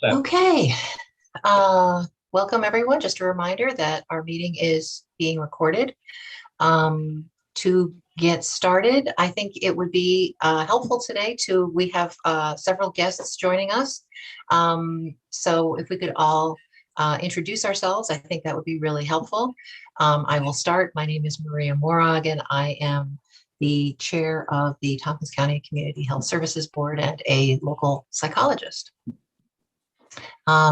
Okay, welcome everyone. Just a reminder that our meeting is being recorded. To get started, I think it would be helpful today we have several guests joining us. So if we could all introduce ourselves, I think that would be really helpful. I will start. My name is Maria Morag, and I am the chair of the Tompkins County Community Health Services Board and a local psychologist.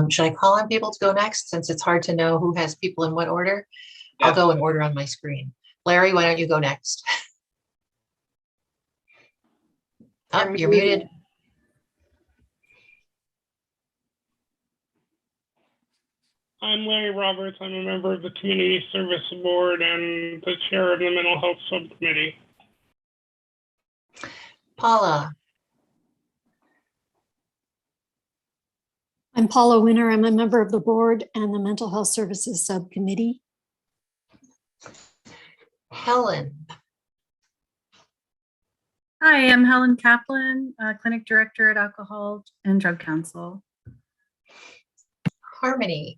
Should I call on people to go next, since it's hard to know who has people in what order? Yeah. I'll go in order on my screen. Larry, why don't you go next? Oh, you're muted. I'm Larry Roberts. I'm a member of the Community Service Board and the chair of the Mental Health Subcommittee. Paula. I'm Paula Winter. I'm a member of the board and the Mental Health Services Subcommittee. Helen. Hi, I'm Helen Kaplan, Clinic Director at Alcohol and Drug Council. Harmony.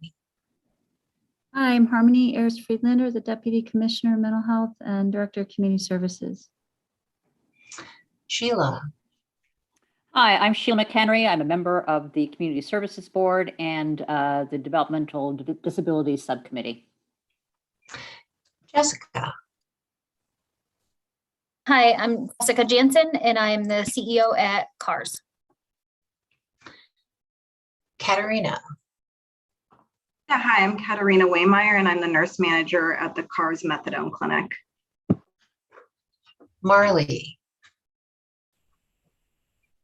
Hi, I'm Harmony Ayers Friedlander, the Deputy Commissioner of Mental Health and Director of Community Services. Sheila. Hi, I'm Sheila McHenry. I'm a member of the Community Services Board and the Developmental Disabilities Subcommittee. Jessica. Hi, I'm Jessica Jansen, and I'm the CEO at CARS. Katerina. Yeah, hi, I'm Katerina Waymeyer, and I'm the nurse manager at the CARS Methadone Clinic. Marley.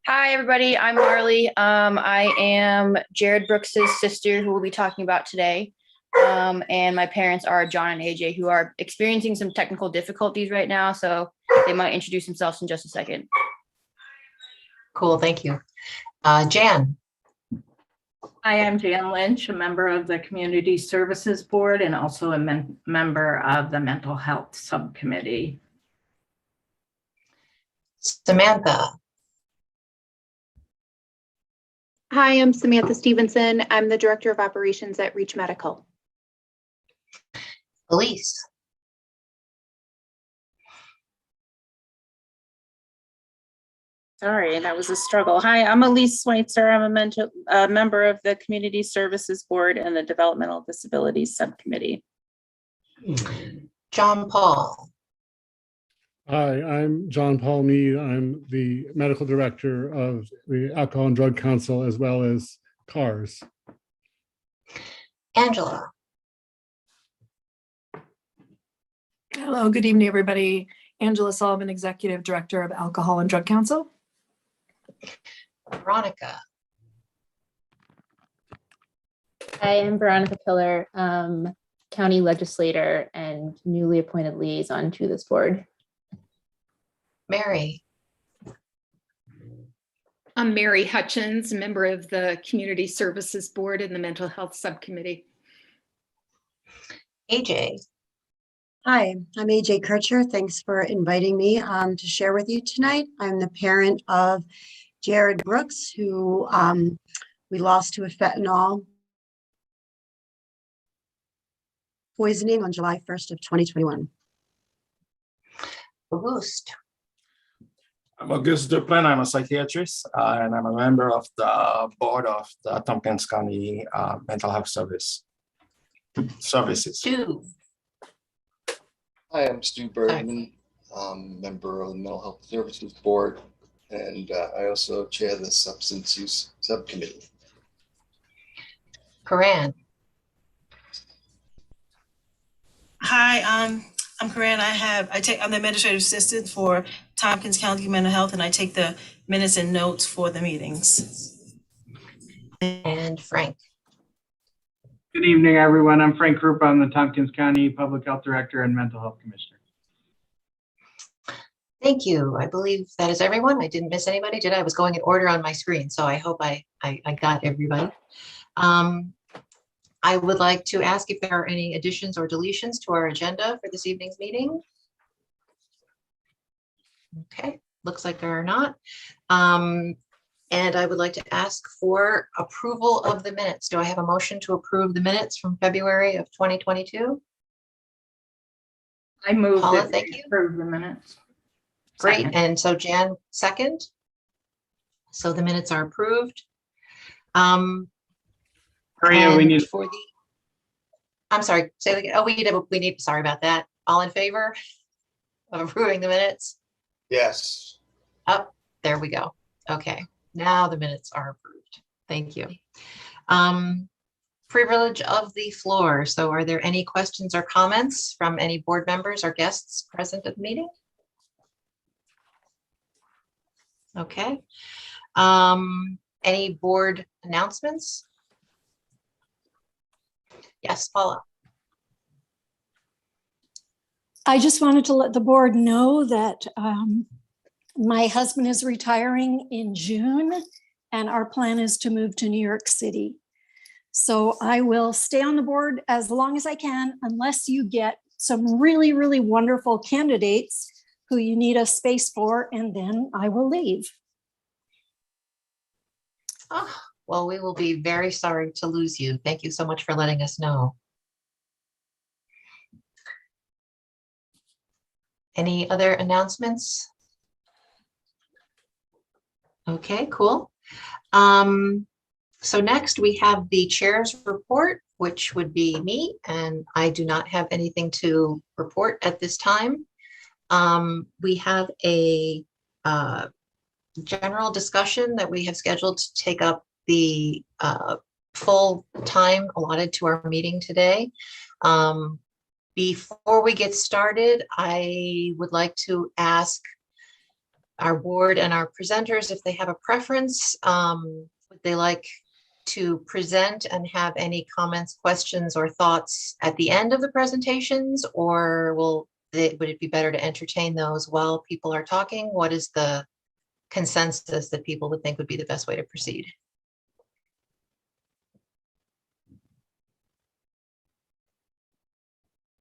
Hi, everybody. I'm Marley. I am Jared Brooks's sister, who we'll be talking about today. And my parents are John and AJ, who are experiencing some technical difficulties right now. So they might introduce themselves in just a second. Cool, thank you. Jan. Hi, I'm Jan Lynch, a member of the Community Services Board and also a member of the Mental Health Subcommittee. Samantha. Hi, I'm Samantha Stevenson. I'm the Director of Operations at Reach Medical. Elise. Sorry, that was a struggle. Hi, I'm Elise Schweitzer. I'm a member of the Community Services Board and the Developmental Disabilities Subcommittee. John Paul. Hi, I'm John Paul Mead. I'm the medical director of the Alcohol and Drug Council, as well as CARS. Angela. Hello, good evening, everybody. Angela Sullivan, Executive Director of Alcohol and Drug Council. Veronica. Hi, I'm Veronica Pillar, County Legislator and newly appointed liaison to this board. Mary. I'm Mary Hutchins, member of the Community Services Board and the Mental Health Subcommittee. AJ. Hi, I'm AJ Kircher. Thanks for inviting me to share with you tonight. I'm the parent of Jared Brooks, who we lost to a fentanyl poisoning on July 1st of 2021. Auguste. I'm Auguste Duplan. I'm a psychiatrist, and I'm a member of the board of the Tompkins County Mental Health Services. Stu. Hi, I'm Stu Bergman, member of the Mental Health Services Board, and I also chair the Substance Use Subcommittee. Corinne. Hi, I'm Corinne. I'm the administrative assistant for Tompkins County Mental Health, and I take the minutes and notes for the meetings. And Frank. Good evening, everyone. I'm Frank Krupa. I'm the Tompkins County Public Health Director and Mental Health Commissioner. Thank you. I believe that is everyone. I didn't miss anybody, did I? I was going in order on my screen, so I hope I got everybody. I would like to ask if there are any additions or deletions to our agenda for this evening's meeting. Okay, looks like there are not. And I would like to ask for approval of the minutes. Do I have a motion to approve the minutes from February of 2022? I move Paula, that thank we you. approve the minutes. Great. Second. And so Jan, second. So the minutes are approved. And for the, I'm sorry, say it again. Oh, we need, sorry about that. All in favor of approving the minutes? Yes. Oh, there we go. Okay, now the minutes are approved. Thank you. Privilege of the floor. So are there any questions or comments from any board members or guests present at the meeting? Okay. Any board announcements? Yes, Paula. I just wanted to let the board know that my husband is retiring in June, and our plan is to move to New York City. So I will stay on the board as long as I can, unless you get some really, really wonderful candidates who you need a space for, and then I will leave. Oh, well, we will be very sorry to lose you. Thank you so much for letting us know. Any other announcements? Okay, cool. So next we have the chair's report, which would be me, and I do not have anything to report at this time. We have a general discussion that we have scheduled to take up the full time allotted to our meeting today. Before we get started, I would like to ask our board and our presenters if they have a preference. Would they like to present and have any comments, questions, or thoughts at the end of the presentations, or would it be better to entertain those while people are talking? What is the consensus that people would think would be the best way to proceed?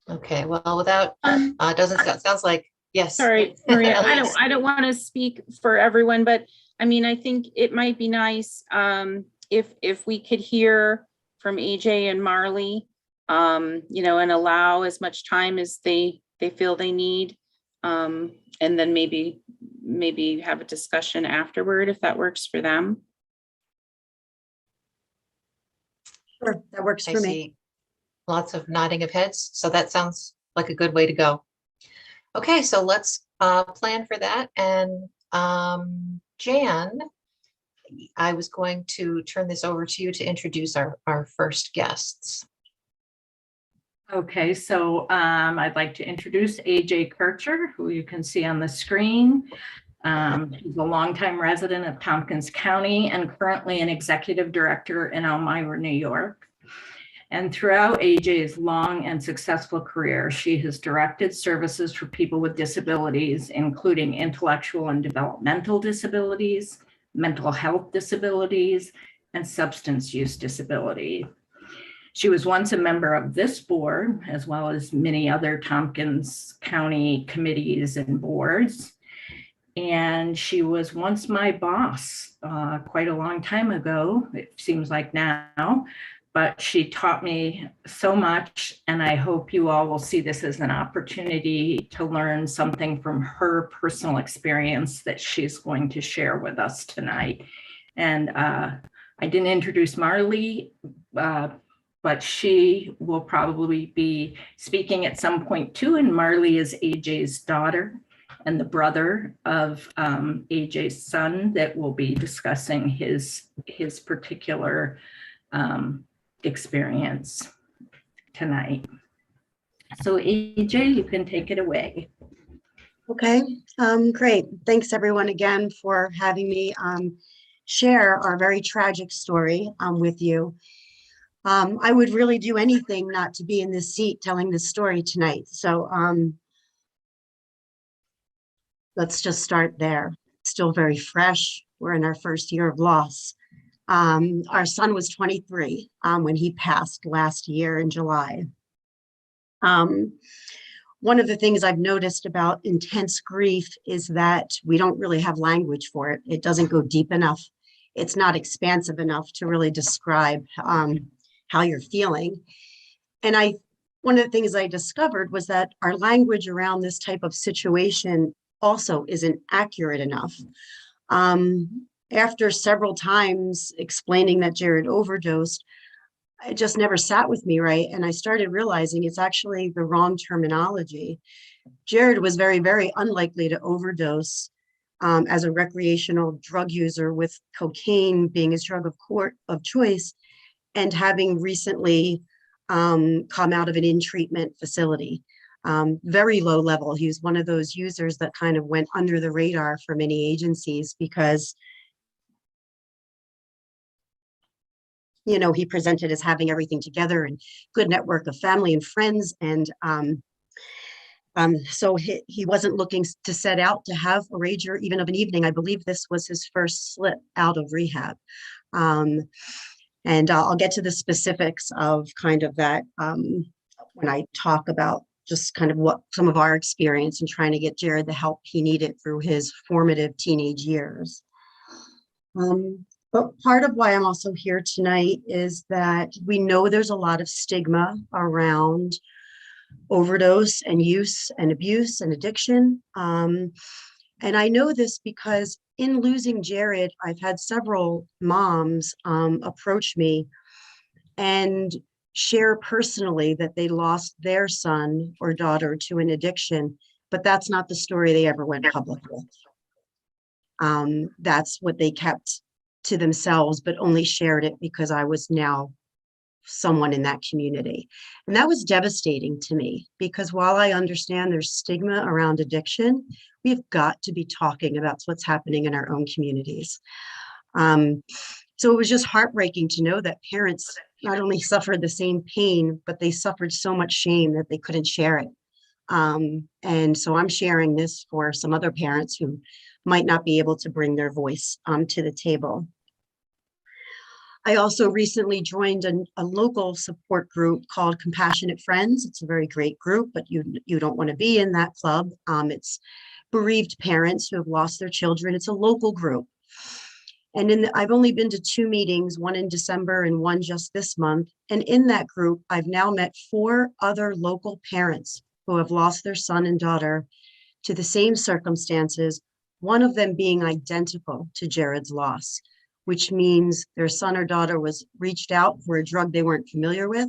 Okay, well, without sounds like yes. Sorry, Maria, I don't want to speak for everyone, but I mean, I think it might be nice if we could hear from AJ and Marley, you know, and allow as much time as they feel they need, and then maybe have a discussion afterward if that works for them. Sure, that works for me. Lots of nodding of heads, so that sounds like a good way to go. Okay, so let's plan for that. And Jan, I was going to turn this over to you to introduce our first guests. Okay, so I'd like to introduce AJ Kircher, who you can see on the screen. He's a longtime resident of Tompkins County and currently an executive director in Elmira, New York. And throughout AJ's long and successful career, she has directed services for people with disabilities, including intellectual and developmental disabilities, mental health disabilities, and substance use disability. She was once a member of this board, as well as many other Tompkins County committees and boards. And she was once my boss quite a long time ago, it seems like now, but she taught me so much, and I hope you all will see this as an opportunity to learn something from her personal experience that she's going to share with us tonight. And I didn't introduce Marley, but she will probably be speaking at some point too, and Marley is AJ's daughter and the brother of AJ's son that will be discussing his particular experience tonight. So AJ, you can take it away. Okay, great. Thanks everyone again for having me share our very tragic story with you. I would really do anything not to be in this seat telling this story tonight. So let's just start there. Still very fresh. We're in our first year of loss. Our son was 23 when he passed last year in July. One of the things I've noticed about intense grief is that we don't really have language for it. It doesn't go deep enough. it's not expansive enough to really describe how you're feeling. And one of the things I discovered was that our language around this type of situation also isn't accurate enough. After several times explaining that Jared overdosed, it just never sat with me right. And I started realizing it's actually the wrong terminology. Jared was very, very unlikely to overdose as a recreational drug user, with cocaine being his drug of choice, and having recently come out of an in-treatment facility. Very low level. He was one of those users that kind of went under the radar for many agencies because, you know, he presented as having everything together and good network of family and friends. And so he wasn't looking to set out to have a rager even of an evening. I believe this was his first slip out of rehab. And I'll get to the specifics of kind of that when I talk about just kind of what some of our experience in trying to get Jared the help he needed through his formative teenage years. But part of why I'm also here tonight is that we know there's a lot of stigma around overdose and use and abuse and addiction. And I know this because in losing Jared, I've had several moms approach me and share personally that they lost their son or daughter to an addiction, but that's not the story they ever went public with. That's what they kept to themselves, but only shared it because I was now someone in that community. And that was devastating to me, because while I understand there's stigma around addiction, we've got to be talking about what's happening in our own communities. So it was just heartbreaking to know that parents not only suffered the same pain, but they suffered so much shame that they couldn't share it. And so I'm sharing this for some other parents who might not be able to bring their voice to the table. I also recently joined a local support group called Compassionate Friends. It's a very great group, but you don't want to be in that club. It's bereaved parents who have lost their children. It's a local group. And I've only been to 2 meetings, one in December and one just this month. And in that group, I've now met 4 other local parents who have lost their son and daughter to the same circumstances, one of them being identical to Jared's loss, which means their son or daughter was reached out for a drug they weren't familiar with.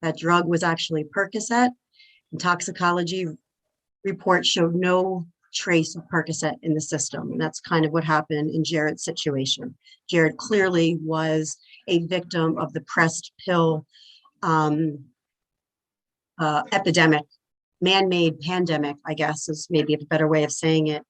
That drug was actually Percocet, and toxicology reports showed no trace of Percocet in the system. And that's kind of what happened in Jared's situation. Jared clearly was a victim of the pressed pill epidemic, man-made pandemic, I guess is maybe a better way of saying it.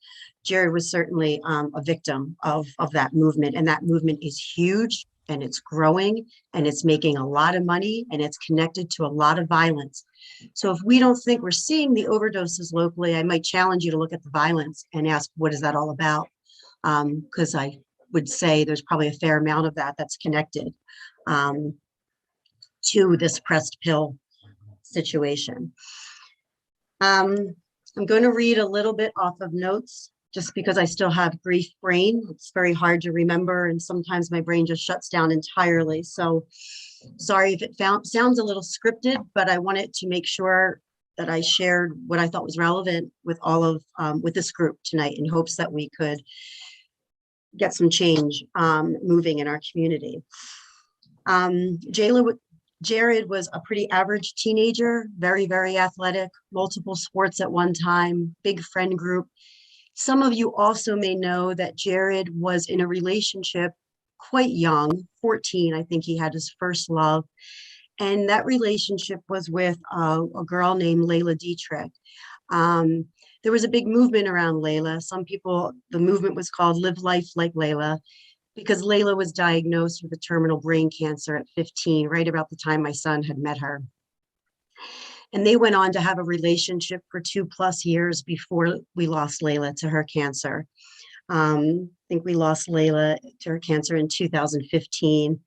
Jared was certainly a victim of that movement, and that movement is huge, and it's growing, and it's making a lot of money, and it's connected to a lot of violence. So if we don't think we're seeing the overdoses locally, I might challenge you to look at the violence and ask, what is that all about? Because I would say there's probably a fair amount of that that's connected to this pressed pill situation. I'm going to read a little bit off of notes, just because I still have grief brain. It's very hard to remember, and sometimes my brain just shuts down entirely. So sorry if it sounds a little scripted, but I wanted to make sure that I shared what I thought was relevant with all of with this group tonight, in hopes that we could get some change moving in our community. Jared was a pretty average teenager, very, very athletic, multiple sports at one time, big friend group. Some of you also may know that Jared was in a relationship quite young, 14, I think he had his first love. And that relationship was with a girl named Layla Dietrich. There was a big movement around Layla. Some people, the movement was called Live Life Like Layla, because Layla was diagnosed with a terminal brain cancer at 15, right about the time my son had met her. And they went on to have a relationship for 2+ years before we lost Layla to her cancer. I think we lost Layla to her cancer in 2015.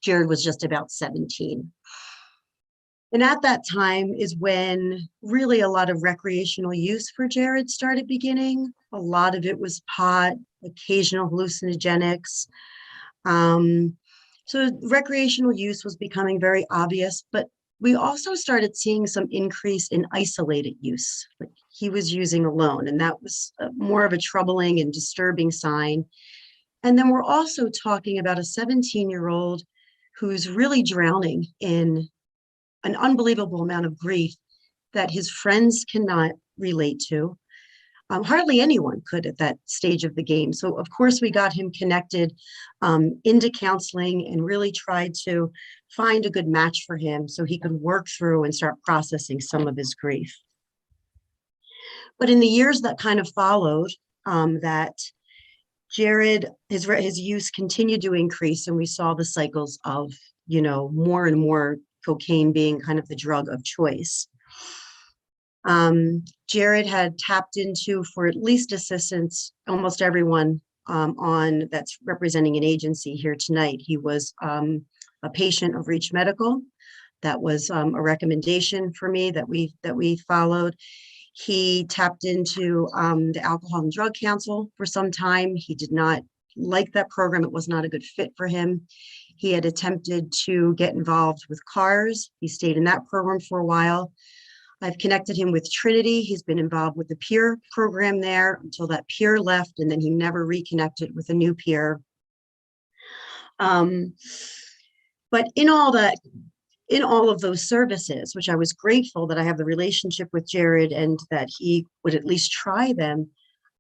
Jared was just about 17. And at that time is when really a lot of recreational use for Jared started beginning. A lot of it was pot, occasional hallucinogenics. So recreational use was becoming very obvious, but we also started seeing some increase in isolated use. Like he was using alone, and that was more of a troubling and disturbing sign. And then we're also talking about a 17-year-old who's really drowning in an unbelievable amount of grief that his friends cannot relate to. Hardly anyone could at that stage of the game. So of course we got him connected into counseling and really tried to find a good match for him so he could work through and start processing some of his grief. But in the years that kind of followed, that Jared, his use continued to increase, and we saw the cycles of, more and more cocaine being kind of the drug of choice. Jared had tapped into, for at least assistance, almost everyone on that's representing an agency here tonight. He was a patient of Reach Medical. That was a recommendation for me that we followed. He tapped into the Alcohol and Drug Council for some time. He did not like that program. It was not a good fit for him. He had attempted to get involved with CARS. He stayed in that program for a while. I've connected him with Trinity. He's been involved with the peer program there until that peer left, and then he never reconnected with a new peer. But in all of those services, which I was grateful that I have the relationship with Jared and that he would at least try them,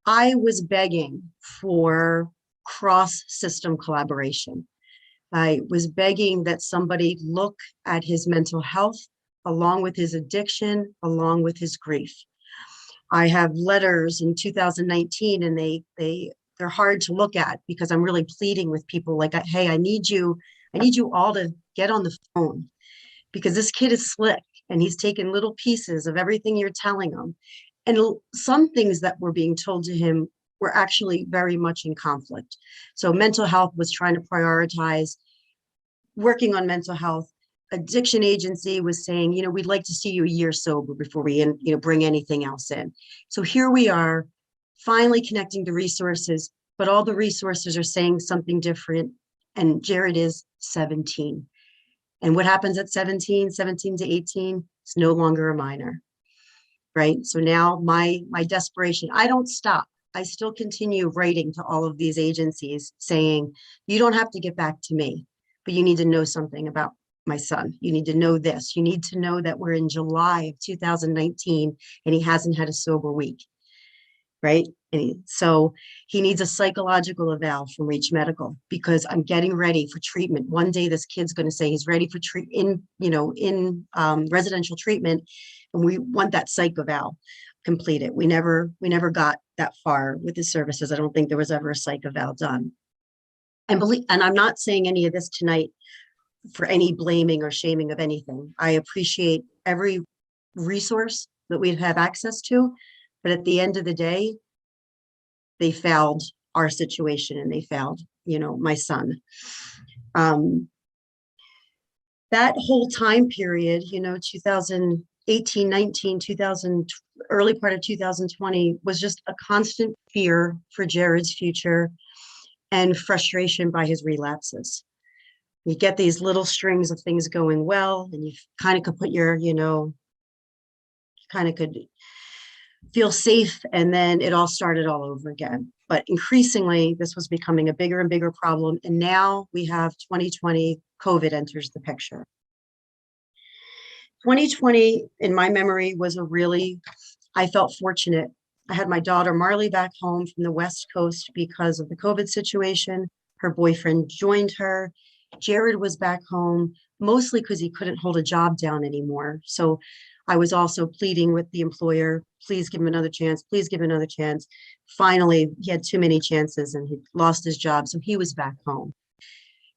I was begging for cross-system collaboration. I was begging that somebody look at his mental health along with his addiction, along with his grief. I have letters in 2019, and they're hard to look at because I'm really pleading with people like, hey, I need you all to get on the phone, because this kid is slick and he's taken little pieces of everything you're telling him. And some things that were being told to him were actually very much in conflict. So mental health was trying to prioritize working on mental health. Addiction agency was saying, we'd like to see you a year sober before we, bring anything else in. So here we are, finally connecting the resources, but all the resources are saying something different. And Jared is 17. And what happens at 17 to 18? It's no longer a minor, right? So now my desperation, I don't stop. I still continue writing to all of these agencies saying, you don't have to get back to me, but you need to know something about my son. You need to know this. You need to know that we're in July of 2019 and he hasn't had a sober week, right? So he needs a psychological eval from Reach Medical, because I'm getting ready for treatment. One day this kid's going to say he's ready for residential treatment, and we want that psych eval completed. We never got that far with the services. I don't think there was ever a psych eval done. And I'm not saying any of this tonight for any blaming or shaming of anything. I appreciate every resource that we have access to, but at the end of the day, they failed our situation and they failed, my son. That whole time period, 2018, 19, 2000, early part of 2020 was just a constant fear for Jared's future and frustration by his relapses. You get these little strings of things going well, and you kind of could put your, kind of could feel safe, and then it all started all over again. But increasingly, this was becoming a bigger and bigger problem. And now we have 2020, COVID enters the picture. 2020, in my memory, was I felt fortunate. I had my daughter Marley back home from the West Coast because of the COVID situation. Her boyfriend joined her. Jared was back home, mostly because he couldn't hold a job down anymore. So I was also pleading with the employer, please give him another chance, please give him another chance. Finally, he had too many chances and he lost his job, so he was back home.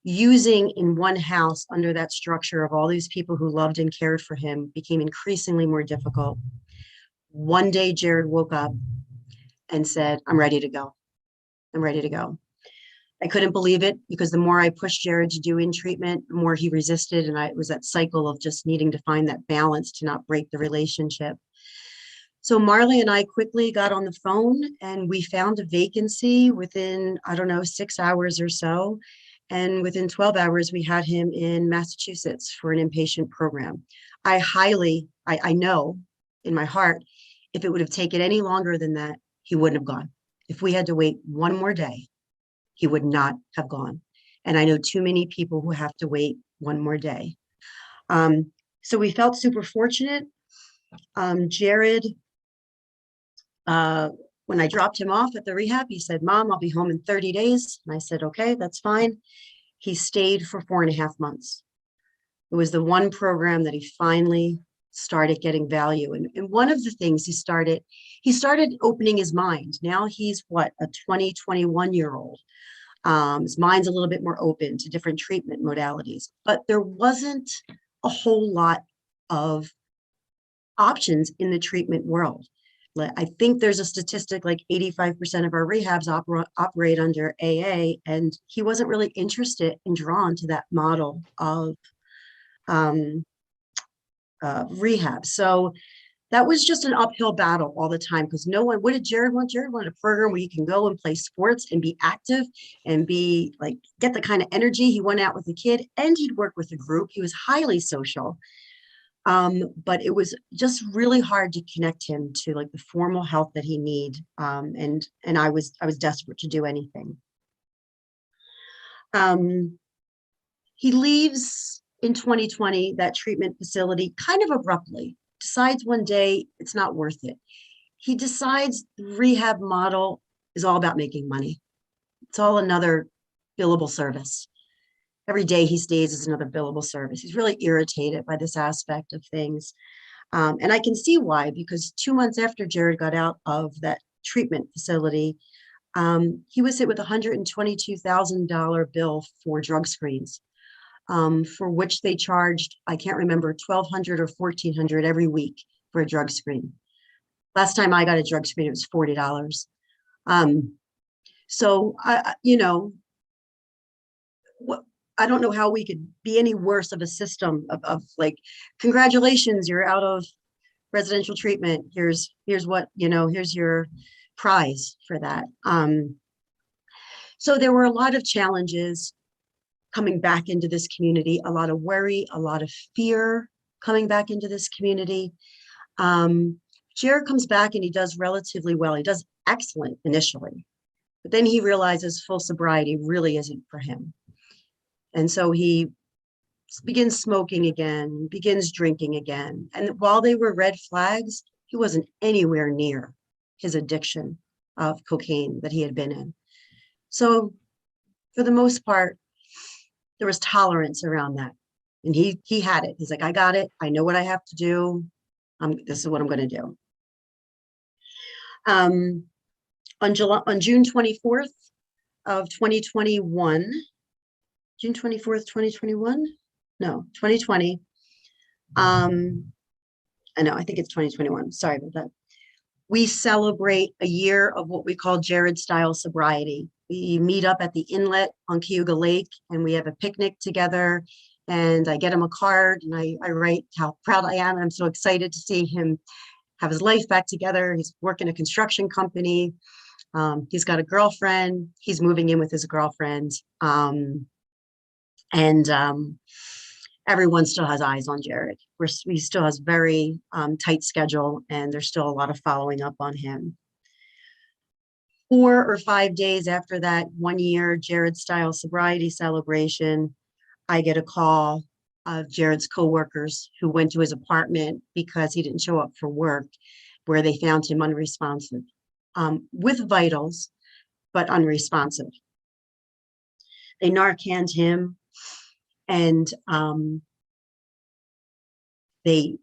Using in one house under that structure of all these people who loved and cared for him became increasingly more difficult. One day, Jared woke up and said, I'm ready to go. I'm ready to go. I couldn't believe it, because the more I pushed Jared to do in treatment, the more he resisted. And it was that cycle of just needing to find that balance to not break the relationship. So Marley and I quickly got on the phone and we found a vacancy within, 6 hours or so. And within 12 hours, we had him in Massachusetts for an inpatient program. I know in my heart, if it would have taken any longer than that, he wouldn't have gone. If we had to wait one more day, he would not have gone. And I know too many people who have to wait one more day. So we felt super fortunate. Jared, when I dropped him off at the rehab, he said, "Mom, I'll be home in 30 days. And I said, "Okay, that's fine." He stayed for 4.5 months. It was the one program that he finally started getting value. And one of the things he started opening his mind. Now he's what, a 20, 21-year-old. His mind's a little bit more open to different treatment modalities, but there wasn't a whole lot of options in the treatment world. I think there's a statistic like 85% of our rehabs operate under AA, and he wasn't really interested and drawn to that model of rehab. So that was just an uphill battle all the time, because no one, what did Jared want? Jared wanted a program where you can go and play sports and be active and be like, get the kind of energy. He went out with a kid and he'd work with a group. He was highly social. But it was just really hard to connect him to like the formal help that he needed. And I was desperate to do anything. He leaves in 2020, that treatment facility, kind of abruptly, decides one day it's not worth it. He decides the rehab model is all about making money. It's all another billable service. Every day he stays is another billable service. He's really irritated by this aspect of things. And I can see why, because 2 months after Jared got out of that treatment facility, he was hit with a $122,000 bill for drug screens, for which they charged, I can't remember, $1,200 or $1,400 every week for a drug screen. Last time I got a drug screen, it was $40. So, I don't know how we could be any worse of a system of like, congratulations, you're out of residential treatment. Here's what, here's your prize for that. So there were a lot of challenges coming back into this community, a lot of worry, a lot of fear coming back into this community. Jared comes back and he does relatively well. He does excellent initially, but then he realizes full sobriety really isn't for him. And so he begins smoking again, begins drinking again. And while they were red flags, he wasn't anywhere near his addiction of cocaine that he had been in. So for the most part, there was tolerance around that. And he had it. He's like, I got it. I know what I have to do. This is what I'm going to do. On June 24th of 2021, June 24th, 2021? No, 2020. I know, I think it's 2021. Sorry about that. We celebrate a year of what we call Jared style sobriety. We meet up at the inlet on Cayuga Lake and we have a picnic together, and I get him a card and I write how proud I am. I'm so excited to see him have his life back together. He's working a construction company. He's got a girlfriend. He's moving in with his girlfriend. Everyone still has eyes on Jared. He still has very tight schedule, and there's still a lot of following up on him. 4 or 5 days after that 1 year Jared style sobriety celebration, I get a call of Jared's coworkers who went to his apartment because he didn't show up for work, where they found him unresponsive, with vitals, but unresponsive. They Narcaned him. And they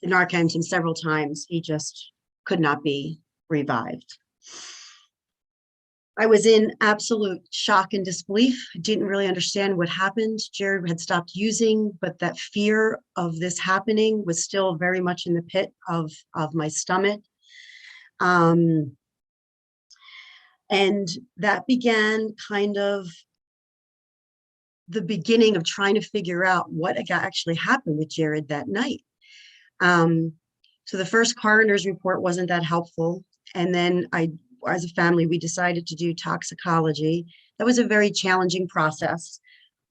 Narcaned him several times. He just could not be revived. I was in absolute shock and disbelief. I didn't really understand what happened. Jared had stopped using, but that fear of this happening was still very much in the pit of my stomach. And that began kind of the beginning of trying to figure out what actually happened with Jared that night. So the first coroner's report wasn't that helpful. And then as a family, we decided to do toxicology. that was a very challenging process.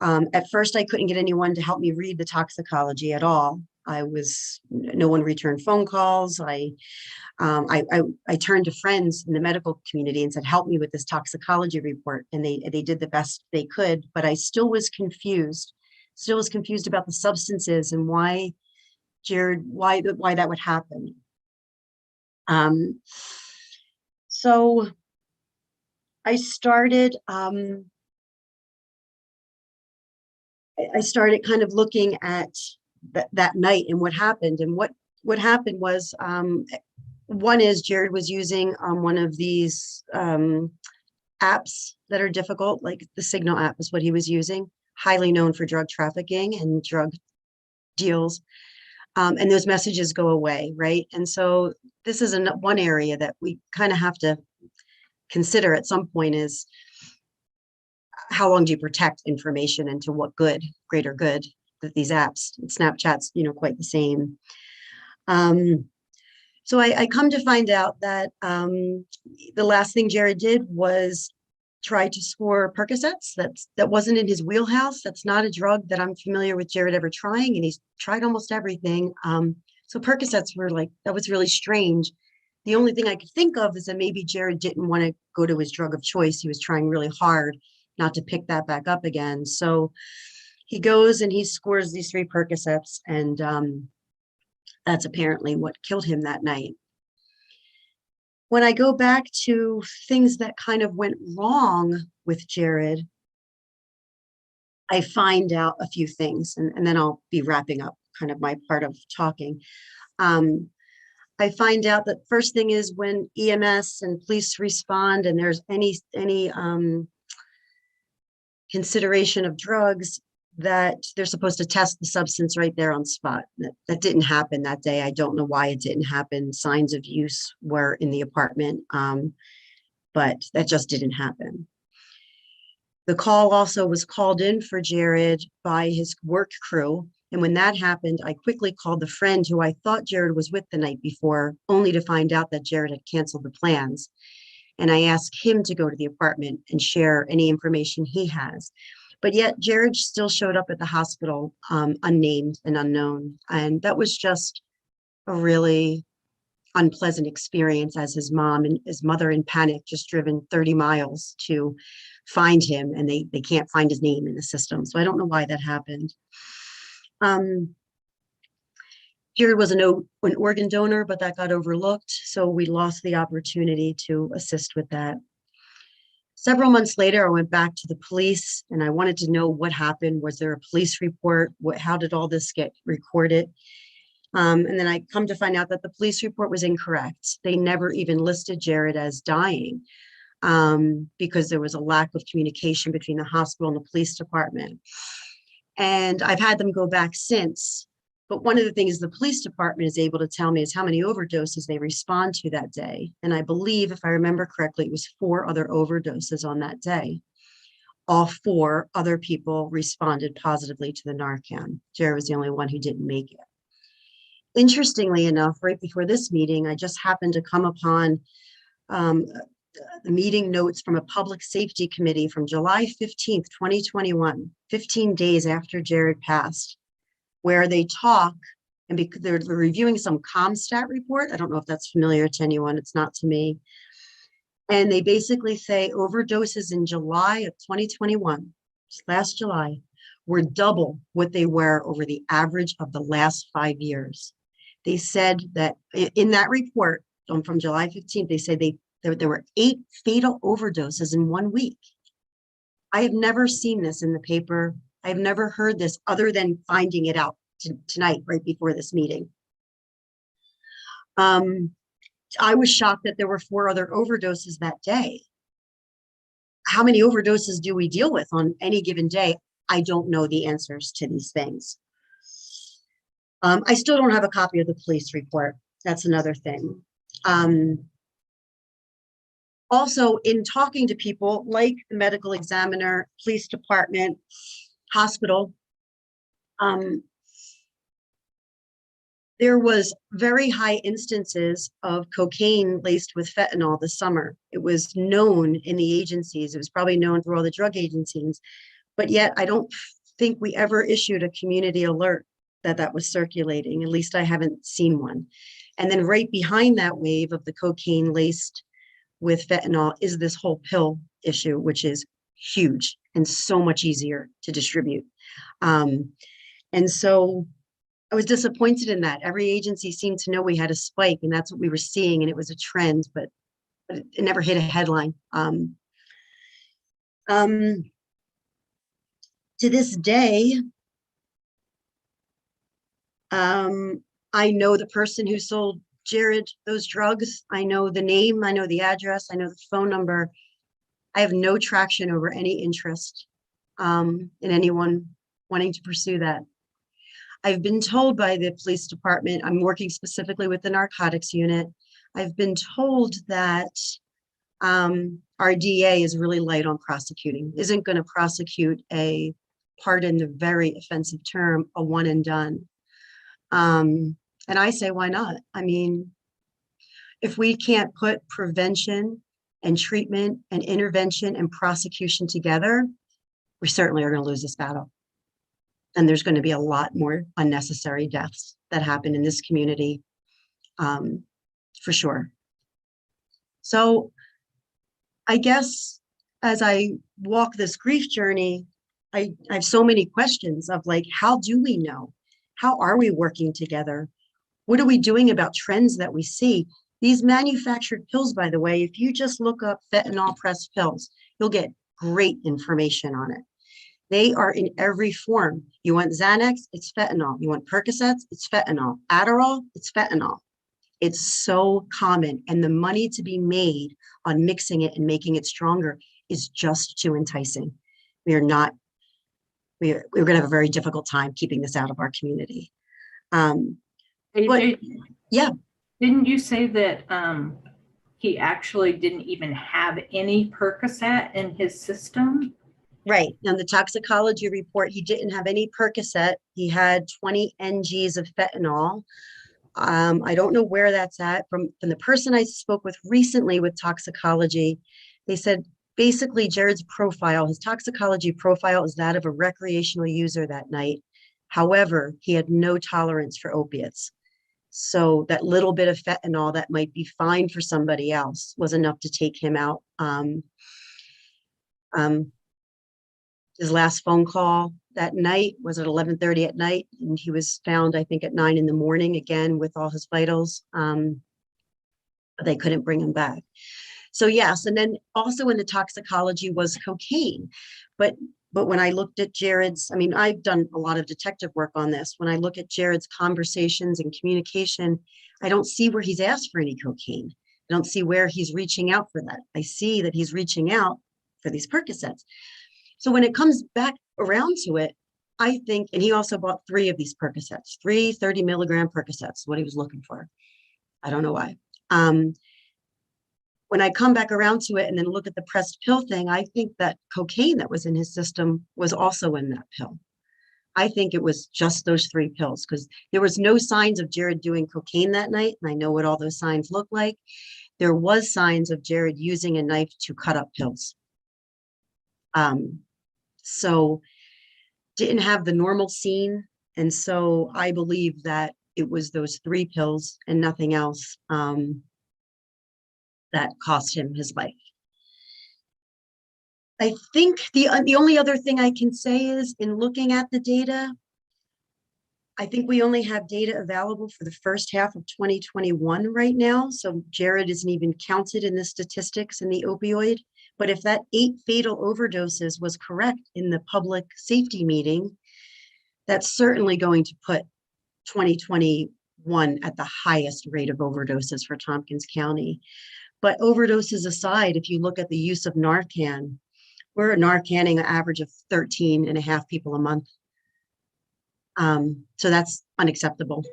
At first, I couldn't get anyone to help me read the toxicology at all. No one returned phone calls. I turned to friends in the medical community and said, help me with this toxicology report. And they did the best they could, but I still was confused about the substances and why that would happen. So I started kind of looking at that night and what happened. And what happened was, one is Jared was using one of these apps that are difficult, like the Signal app is what he was using, highly known for drug trafficking and drug deals. And those messages go away, right? And so this is one area that we kind of have to consider at some point is how long do you protect information and to what good, greater good, that these apps, Snapchat's, quite the same. So I come to find out that the last thing Jared did was try to score Percocets. That wasn't in his wheelhouse. That's not a drug that I'm familiar with Jared ever trying, and he's tried almost everything. So Percocets were that was really strange. The only thing I could think of is that maybe Jared didn't want to go to his drug of choice. He was trying really hard not to pick that back up again. So he goes and he scores these 3 Percocets, and that's apparently what killed him that night. When I go back to things that kind of went wrong with Jared, I find out a few things, and then I'll be wrapping up kind of my part of talking. I find out that first thing is when EMS and police respond and there's any consideration of drugs, that they're supposed to test the substance right there on spot. That didn't happen that day. I don't know why it didn't happen. Signs of use were in the apartment, but that just didn't happen. The call also was called in for Jared by his work crew. And when that happened, I quickly called the friend who I thought Jared was with the night before, only to find out that Jared had canceled the plans. And I asked him to go to the apartment and share any information he has. But yet Jared still showed up at the hospital, unnamed and unknown. And that was just a really unpleasant experience, as his mom and his mother in panic, just driven 30 miles to find him, and they can't find his name in the system. So I don't know why that happened. Jared was an organ donor, but that got overlooked. So we lost the opportunity to assist with that. Several months later, I went back to the police and I wanted to know what happened. Was there a police report? How did all this get recorded? And then I come to find out that the police report was incorrect. They never even listed Jared as dying because there was a lack of communication between the hospital and the police department. And I've had them go back since. But one of the things the police department is able to tell me is how many overdoses they respond to that day. And I believe, if I remember correctly, it was 4 other overdoses on that day. All 4 other people responded positively to the Narcan. Jared was the only one who didn't make it. Interestingly enough, right before this meeting, I just happened to come upon the meeting notes from a public safety committee from July 15th, 2021, 15 days after Jared passed, where they talk, and because they're reviewing some CompStat report. I don't know if that's familiar to anyone. It's not to me. And they basically say overdoses in July of 2021, last July, were double what they were over the average of the last 5 years. They said that in that report from July 15th, they said there were 8 fatal overdoses in 1 week. I have never seen this in the paper. I've never heard this other than finding it out tonight, right before this meeting. I was shocked that there were 4 other overdoses that day. How many overdoses do we deal with on any given day? I don't know the answers to these things. I still don't have a copy of the police report. That's another thing. Also, in talking to people like the medical examiner, police department, hospital, There was very high instances of cocaine laced with fentanyl this summer. It was known in the agencies. It was probably known through all the drug agencies, but yet I don't think we ever issued a community alert that that was circulating. At least I haven't seen one. And then right behind that wave of the cocaine laced with fentanyl is this whole pill issue, which is huge and so much easier to distribute. And so I was disappointed in that. Every agency seemed to know we had a spike, and that's what we were seeing, and it was a trend, but it never hit a headline. To this day, I know the person who sold Jared those drugs. I know the name, I know the address, I know the phone number. I have no traction over any interest in anyone wanting to pursue that. I've been told by the police department, I'm working specifically with the narcotics unit. I've been told that our DA is really light on prosecuting, isn't going to prosecute a, pardon the very offensive term, a one and done. And I say, why not? I mean, if we can't put prevention and treatment and intervention and prosecution together, we certainly are going to lose this battle. And there's going to be a lot more unnecessary deaths that happen in this community, for sure. So I guess as I walk this grief journey, I have so many questions of like, how do we know? How are we working together? What are we doing about trends that we see? These manufactured pills, by the way, if you just look up fentanyl pressed pills, you'll get great information on it. They are in every form. You want Xanax, it's fentanyl. You want Percocets, it's fentanyl. Adderall, it's fentanyl. It's so common. And the money to be made on mixing it and making it stronger is just too enticing. We're going to have a very difficult time keeping this out of our community. But yeah. Didn't you say that he actually didn't even have any Percocet in his system? Right. On the toxicology report, he didn't have any Percocet. He had 20 NGs of fentanyl. I don't know where that's at. From the person I spoke with recently with toxicology, they said basically Jared's profile, his toxicology profile is that of a recreational user that night. However, he had no tolerance for opiates. So that little bit of fentanyl that might be fine for somebody else was enough to take him out. His last phone call that night was at 11:30 at night, and he was found, I think, at 9 in the morning, again, with all his vitals. But they couldn't bring him back. So yes, and then also in the toxicology was cocaine. But when I looked at Jared's, I mean, I've done a lot of detective work on this. When I look at Jared's conversations and communication, I don't see where he's asked for any cocaine. I don't see where he's reaching out for that. I see that he's reaching out for these Percocets. So when it comes back around to it, I think, and he also bought 3 of these Percocets, 3 30 milligram Percocets, what he was looking for. I don't know why. When I come back around to it and then look at the pressed pill thing, I think that cocaine that was in his system was also in that pill. I think it was just those 3 pills because there was no signs of Jared doing cocaine that night. And I know what all those signs look like. There was signs of Jared using a knife to cut up pills. So didn't have the normal scene. And so I believe that it was those 3 pills and nothing else that cost him his life. I think the only other thing I can say is in looking at the data, I think we only have data available for the first half of 2021 right now. So Jared isn't even counted in the statistics in the opioid. But if that 8 fatal overdoses was correct in the public safety meeting, that's certainly going to put 2021 at the highest rate of overdoses for Tompkins County. But overdoses aside, if you look at the use of Narcan, we're Narcanning an average of 13.5 people a month. So that's unacceptable.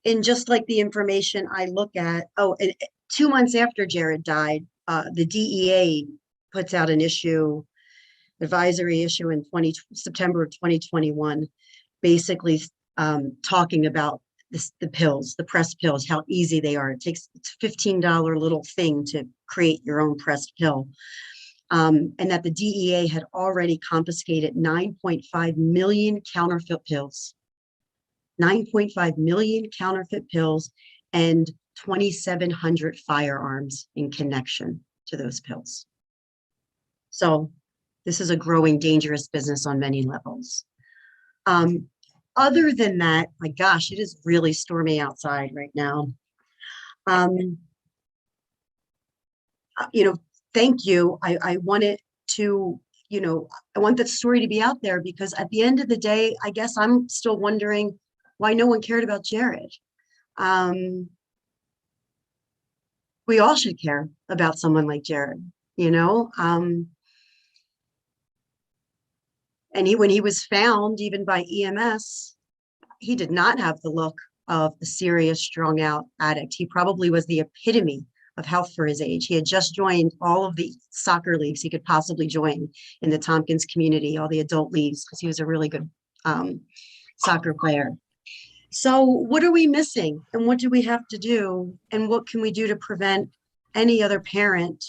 And just like the information I look at, 2 months after Jared died, the DEA puts out an issue advisory issue in September of 2021, basically talking about the pills, the pressed pills, how easy they are. It's a $15 little thing to create your own pressed pill. And that the DEA had already confiscated 9.5 million counterfeit pills, 9.5 million counterfeit pills, and 2,700 firearms in connection to those pills. So this is a growing dangerous business on many levels. Other than that, my gosh, it is really stormy outside right now. Thank you. I wanted to, I want that story to be out there, because at the end of the day, I guess I'm still wondering why no one cared about Jared. We all should care about someone like Jared, and when he was found, even by EMS, he did not have the look of a serious, strung out addict. He probably was the epitome of health for his age. He had just joined all of the soccer leagues he could possibly join in the Tompkins community, all the adult leagues, because he was a really good soccer player. So what are we missing, and what do we have to do, and what can we do to prevent any other parent?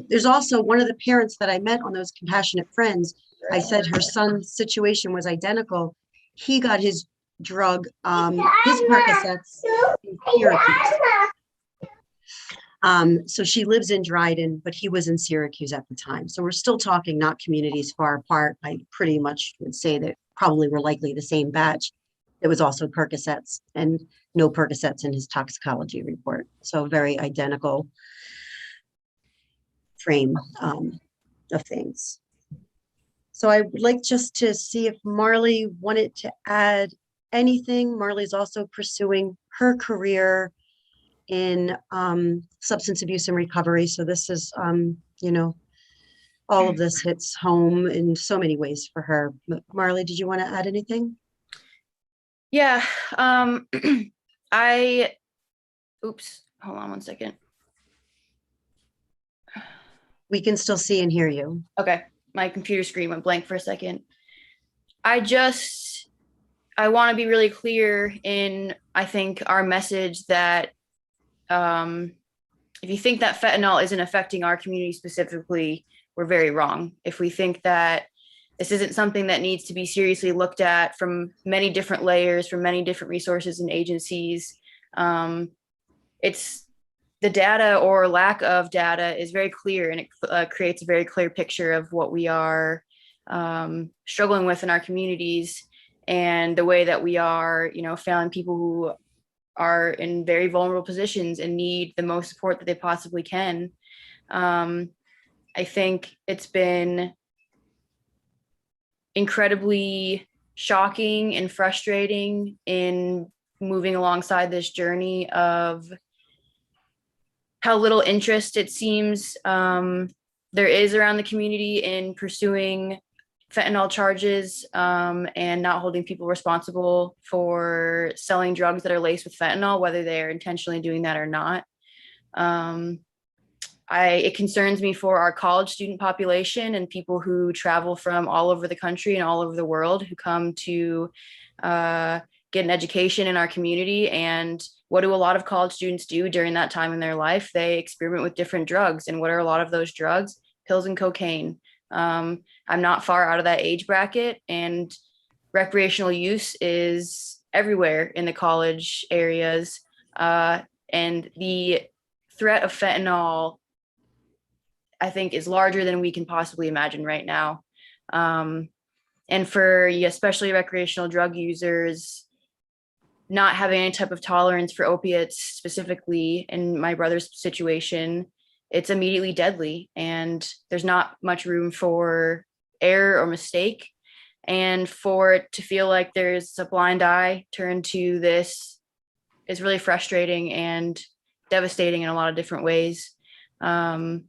There's also one of the parents that I met on those Compassionate Friends. I said her son's situation was identical. He got his drug, his Percocets in Syracuse. So she lives in Dryden, but he was in Syracuse at the time. So we're still talking not communities far apart. I pretty much would say that probably were likely the same batch. There was also Percocets, and no Percocets in his toxicology report. So very identical frame of things. So I would like just to see if Marley wanted to add anything. Marley's also pursuing her career in substance abuse and recovery. So this is, all of this hits home in so many ways for her. But Marley, did you want to add anything? Yeah, oops, hold on one second. We can still see and hear you. Okay, my computer screen went blank for a second. I want to be really clear in, I think, our message that if you think that fentanyl isn't affecting our community specifically, we're very wrong. If we think that this isn't something that needs to be seriously looked at from many different layers, from many different resources and agencies, it's the data or lack of data is very clear, and it creates a very clear picture of what we are struggling with in our communities, and the way that we are, failing people who are in very vulnerable positions and need the most support that they possibly can. I think it's been incredibly shocking and frustrating in moving alongside this journey of how little interest it seems there is around the community in pursuing fentanyl charges and not holding people responsible for selling drugs that are laced with fentanyl, whether they're intentionally doing that or not. It concerns me for our college student population and people who travel from all over the country and all over the world who come to get an education in our community. And what do a lot of college students do during that time in their life? They experiment with different drugs. And what are a lot of those drugs? Pills and cocaine. I'm not far out of that age bracket, and recreational use is everywhere in the college areas. And the threat of fentanyl, I think, is larger than we can possibly imagine right now. And for especially recreational drug users, not having any type of tolerance for opiates, specifically in my brother's situation, it's immediately deadly, and there's not much room for error or mistake. And for it to feel like there's a blind eye turned to this is really frustrating and devastating in a lot of different ways. Talking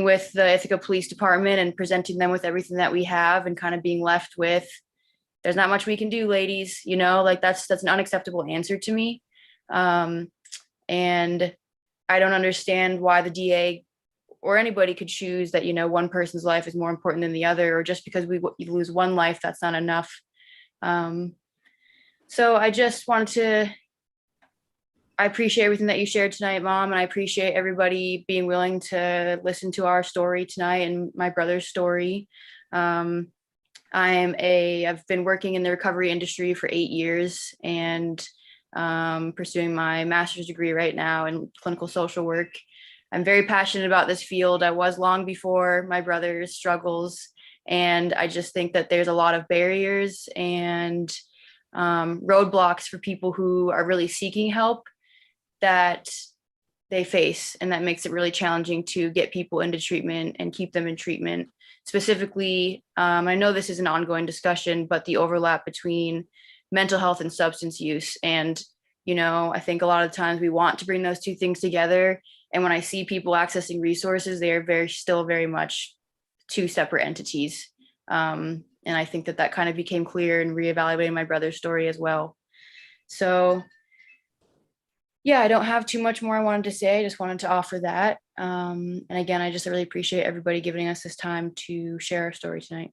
with the Ithaca Police Department and presenting them with everything that we have, and kind of being left with, there's not much we can do, ladies, that's an unacceptable answer to me. And I don't understand why the DA or anybody could choose that, one person's life is more important than the other, or just because you lose one life, that's not enough. So I just wanted I appreciate everything that you shared tonight, Mom, and I appreciate everybody being willing to listen to our story tonight and my brother's story. I've been working in the recovery industry for 8 years and pursuing my master's degree right now in clinical social work. I'm very passionate about this field. I was long before my brother's struggles, and I just think that there's a lot of barriers and roadblocks for people who are really seeking help that they face, and that makes it really challenging to get people into treatment and keep them in treatment. Specifically, I know this is an ongoing discussion, but the overlap between mental health and substance use. And, I think a lot of times we want to bring those two things together. And when I see people accessing resources, they are still very much two separate entities. And I think that kind of became clear in reevaluating my brother's story as well. So yeah, I don't have too much more I wanted to say. I just wanted to offer that. And again, I just really appreciate everybody giving us this time to share our story tonight.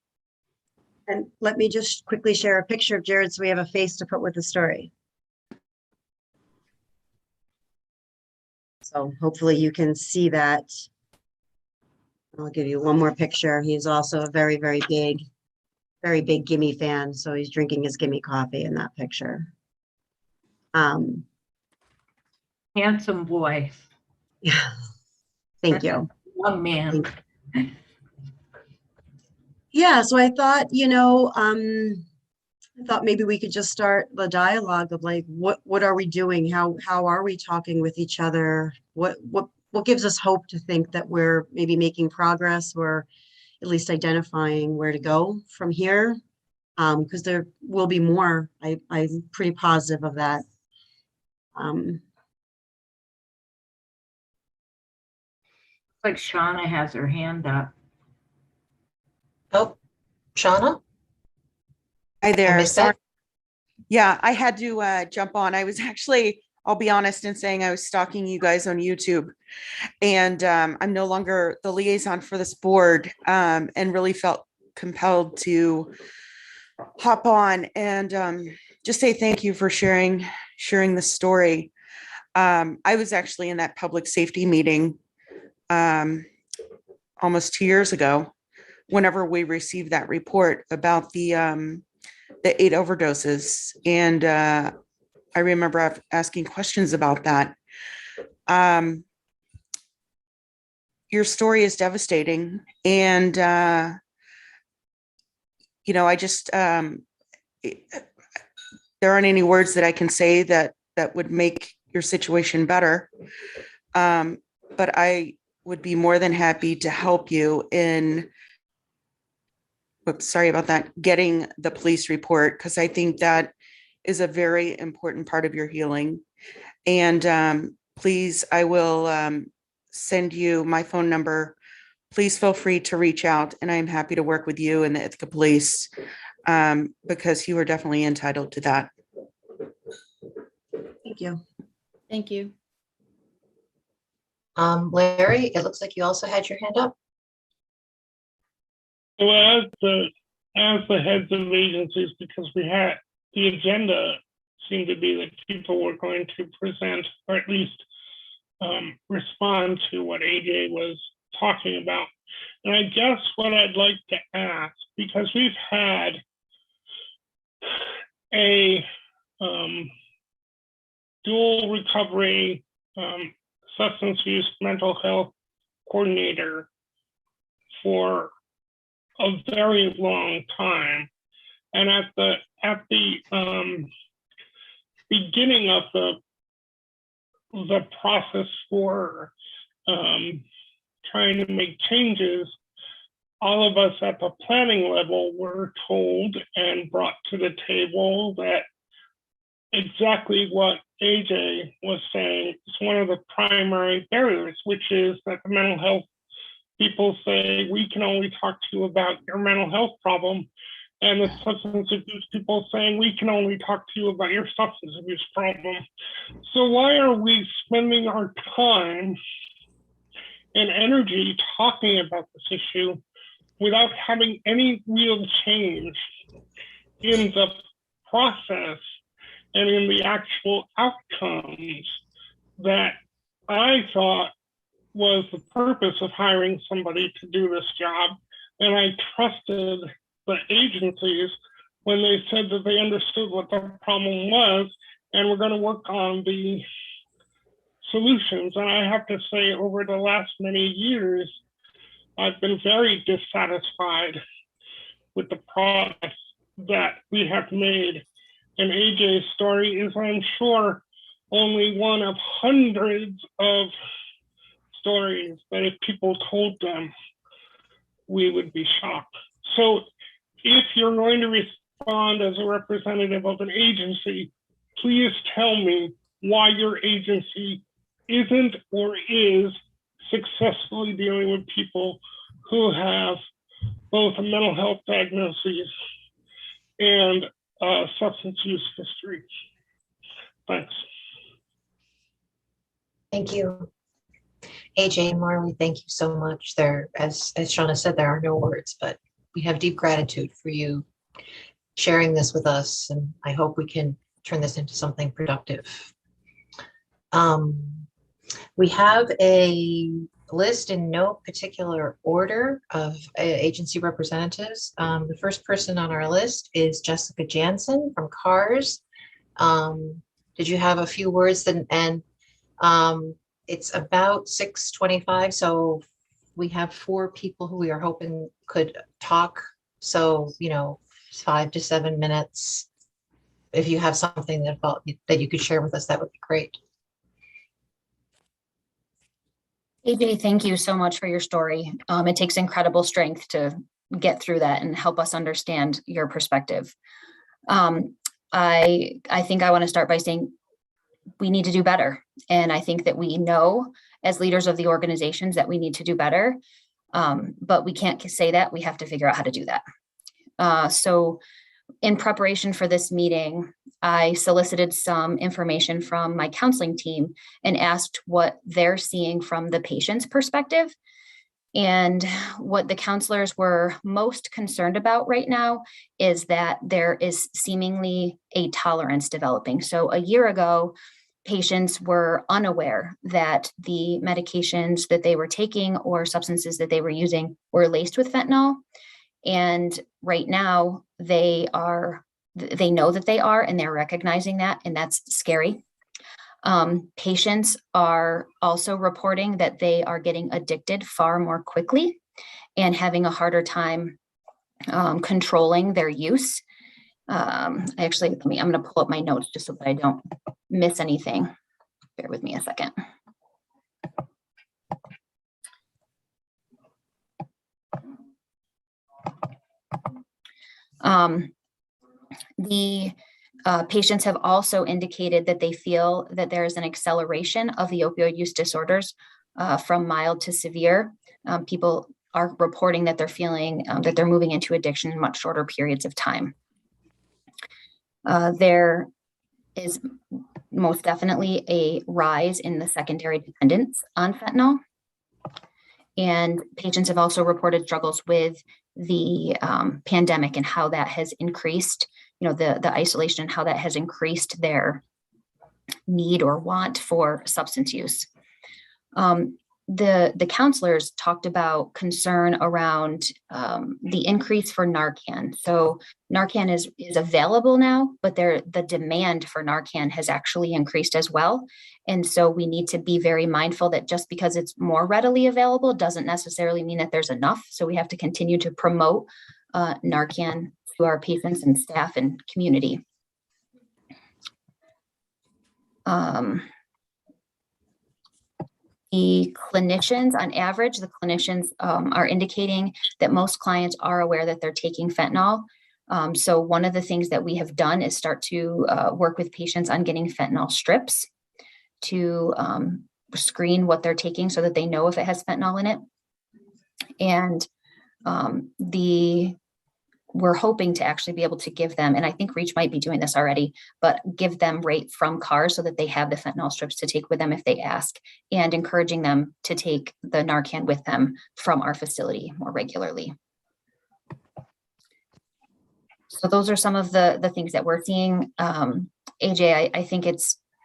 And let me just quickly share a picture of Jared so we have a face to put with the story. So hopefully you can see that. I'll give you one more picture. He's also a very, very big Gimme fan. So he's drinking his Gimme coffee in that picture. Handsome boy. Yeah. Thank you. Young man. Yeah, so I thought, I thought maybe we could just start the dialogue of like, what are we doing? How are we talking with each other? What gives us hope to think that we're maybe making progress or at least identifying where to go from here? Because there will be more. I'm pretty positive of that. Like Shauna has her hand up. Oh, Shauna? Hi there. missed Sorry. that. Yeah, I had to jump on. I was actually, I'll be honest in saying I was stalking you guys on YouTube, and I'm no longer the liaison for this board, and really felt compelled to hop on and just say thank you for sharing the story. I was actually in that public safety meeting almost 2 years ago, whenever we received that report about the 8 overdoses. And I remember asking questions about that. Your story is devastating. And, I just, there aren't any words that I can say that would make your situation better. But I would be more than happy to help you in, sorry about that, getting the police report, because I think that is a very important part of your healing. And please, I will send you my phone number. Please feel free to reach out, and I'm happy to work with you and the Ithaca Police, because you are definitely entitled to that. Thank you. Thank you. Larry, it looks like you also had your hand up. Well, as the heads of agencies, because we had the agenda seemed to be that people were going to present, or at least respond to what AJ was talking about. And I guess what I'd like to ask, because we've had a dual recovery substance use mental health coordinator for a very long time, and at the beginning of the process for trying to make changes, all of us at the planning level were told and brought to the table that exactly what AJ was saying is one of the primary barriers, which is that the mental health people say, we can only talk to you about your mental health problem. And the substance abuse people saying, we can only talk to you about your substance abuse problem. So why are we spending our time and energy talking about this issue without having any real change in the process and in the actual outcomes that I thought was the purpose of hiring somebody to do this job. And I trusted the agencies when they said that they understood what the problem was and were going to work on the solutions. And I have to say, over the last many years, I've been very dissatisfied with the progress that we have made. And AJ's story is, I'm sure, only one of hundreds of stories that if people told them, we would be shocked. So if you're going to respond as a representative of an agency, please tell me why your agency isn't or is successfully dealing with people who have both a mental health diagnosis and substance use history. Thanks. Thank you. AJ and Marley, thank you so much. There, as Shauna said, there are no words, but we have deep gratitude for you sharing this with us, and I hope we can turn this into something productive. We have a list in no particular order of agency representatives. The first person on our list is Jessica Jansen from CARS. Did you have a few words? And it's about 6:25, so we have 4 people who we are hoping could talk. So, 5 to 7 minutes. If you have something that you could share with us, that would be great. AJ, thank you so much for your story. It takes incredible strength to get through that and help us understand your perspective. I think I want to start by saying we need to do better. And I think that we know as leaders of the organizations that we need to do better, but we can't say that. We have to figure out how to do that. So in preparation for this meeting, I solicited some information from my counseling team and asked what they're seeing from the patient's perspective. And what the counselors were most concerned about right now is that there is seemingly a tolerance developing. So a year ago, patients were unaware that the medications that they were taking or substances that they were using were laced with fentanyl. And right now they know that they are, and they're recognizing that, and that's scary. Patients are also reporting that they are getting addicted far more quickly and having a harder time controlling their use. I'm going to pull up my notes just so that I don't miss anything. Bear with me a second. The patients have also indicated that they feel that there is an acceleration of the opioid use disorders from mild to severe. People are reporting that they're feeling that they're moving into addiction in much shorter periods of time. There is most definitely a rise in the secondary dependence on fentanyl. And patients have also reported struggles with the pandemic and how that has increased, the isolation and how that has increased their need or want for substance use. The counselors talked about concern around the increase for Narcan. So Narcan is available now, but the demand for Narcan has actually increased as well. And so we need to be very mindful that just because it's more readily available doesn't necessarily mean that there's enough. So we have to continue to promote Narcan to our patients and staff and community. The clinicians, on average, are indicating that most clients are aware that they're taking fentanyl. So one of the things that we have done is start to work with patients on getting fentanyl strips to screen what they're taking so that they know if it has fentanyl in it. And we're hoping to actually be able to give them, and I think Reach might be doing this already, but give them rate from CARS so that they have the fentanyl strips to take with them if they ask, and encouraging them to take the Narcan with them from our facility more regularly. So those are some of the things that we're seeing. AJ, I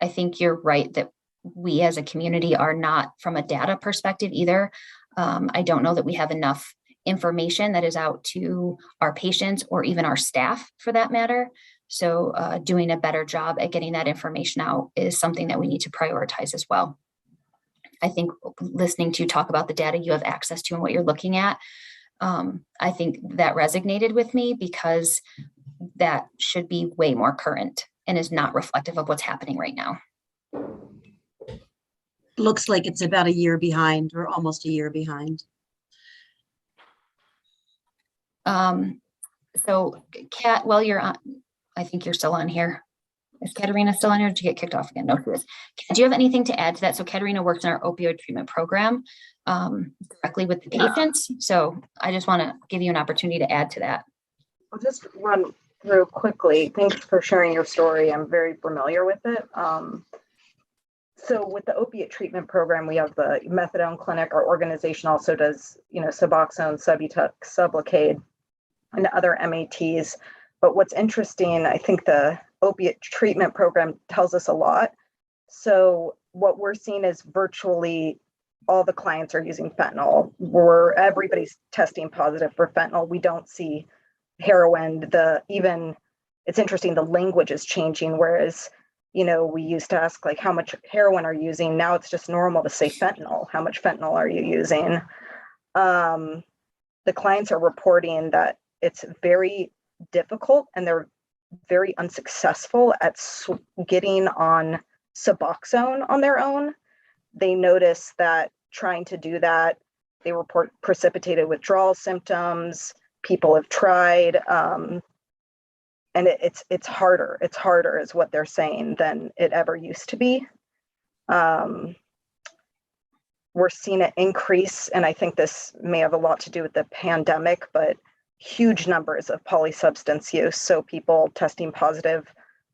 think you're right that we as a community are not from a data perspective either. I don't know that we have enough information that is out to our patients or even our staff for that matter. So doing a better job at getting that information out is something that we need to prioritize as well. I think listening to you talk about the data you have access to and what you're looking at, I think that resonated with me because that should be way more current and is not reflective of what's happening right now. Looks like it's about a year behind or almost a year behind. So Kat, while you're on, I think you're still on here. Is Katerina still on here? Or did you get kicked off again? No, she is. Do you have anything to add to that? So Katerina works in our opioid treatment program directly with the patients. So I just want to give you an opportunity to add to that. I'll just run through quickly. Thanks for sharing your story. I'm very familiar with it. So with the opiate treatment program, we have the methadone clinic. Our organization also does, Suboxone, Subutex, Sublocade, and other MATs. But what's interesting, I think the opiate treatment program tells us a lot. So what we're seeing is virtually all the clients are using fentanyl. Everybody's testing positive for fentanyl. We don't see heroin. It's interesting, the language is changing, whereas we used to ask like how much heroin are you using. Now it's just normal to say fentanyl. How much fentanyl are you using? The clients are reporting that it's very difficult and they're very unsuccessful at getting on Suboxone on their own. They notice that trying to do that, they report precipitated withdrawal symptoms. People have tried, and it's harder. It's harder is what they're saying than it ever used to be. We're seeing an increase, and I think this may have a lot to do with the pandemic, but huge numbers of polysubstance use. So people testing positive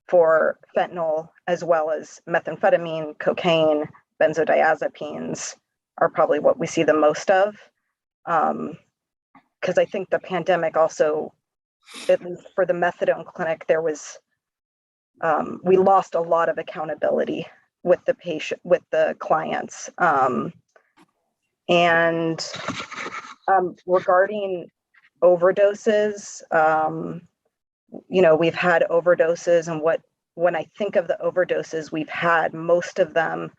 for fentanyl as well as methamphetamine, cocaine, benzodiazepines are probably what we see the most of. Because I think the pandemic also, at least for the methadone clinic, there was, we lost a lot of accountability with the patient, with the clients. Regarding overdoses, we've had overdoses, and when I think of the overdoses we've had, most of them,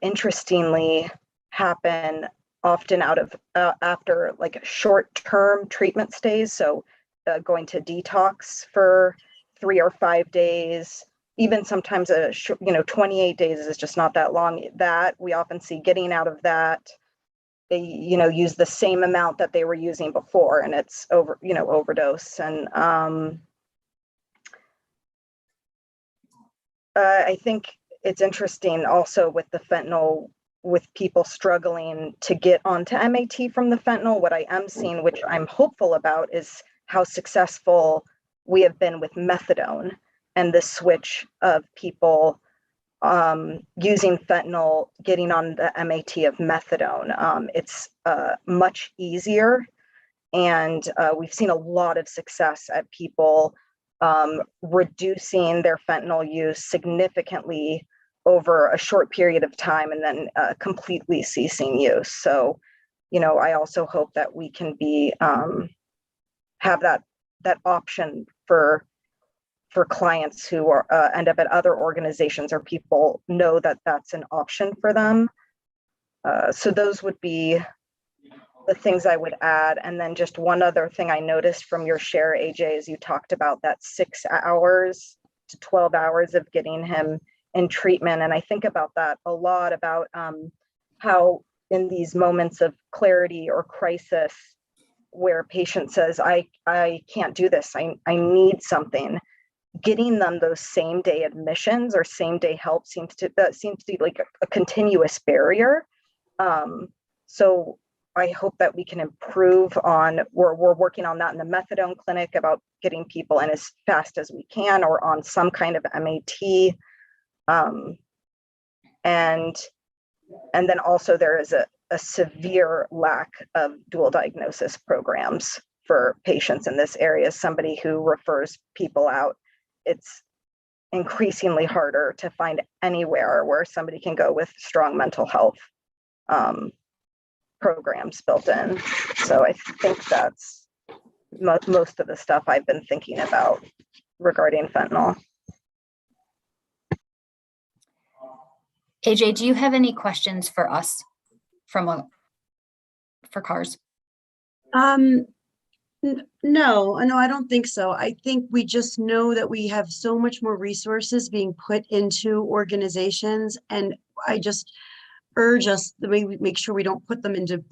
interestingly, happen often out of after like short-term treatment stays. So going to detox for 3 or 5 days, even sometimes 28 days is just not that long. That we often see getting out of that, they use the same amount that they were using before, and it's overdose. And I think it's interesting also with the fentanyl, with people struggling to get onto MAT from the fentanyl. What I am seeing, which I'm hopeful about, is how successful we have been with methadone and the switch of people using fentanyl, getting on the MAT of methadone. It's much easier, and we've seen a lot of success at people reducing their fentanyl use significantly over a short period of time and then completely ceasing use. So, I also hope that we can be have that option for clients who are end up at other organizations, or people know that that's an option for them. So those would be the things I would add. And then just one other thing I noticed from your share, AJ, is you talked about that 6 hours to 12 hours of getting him in treatment. And I think about that a lot, about how in these moments of clarity or crisis where a patient says, I can't do this, I need something, getting them those same day admissions or same day help seems to be like a continuous barrier. So I hope that we can improve on, we're working on that in the methadone clinic about getting people in as fast as we can or on some kind of MAT. And then also there is a severe lack of dual diagnosis programs for patients in this area. Somebody who refers people out, it's increasingly harder to find anywhere where somebody can go with strong mental health programs built in. So I think that's most of the stuff I've been thinking about regarding fentanyl. AJ, do you have any questions for us for CARS? No, I don't think so. I think we just know that we have so much more resources being put into organizations, and I just urge us that we make sure we don't put them into the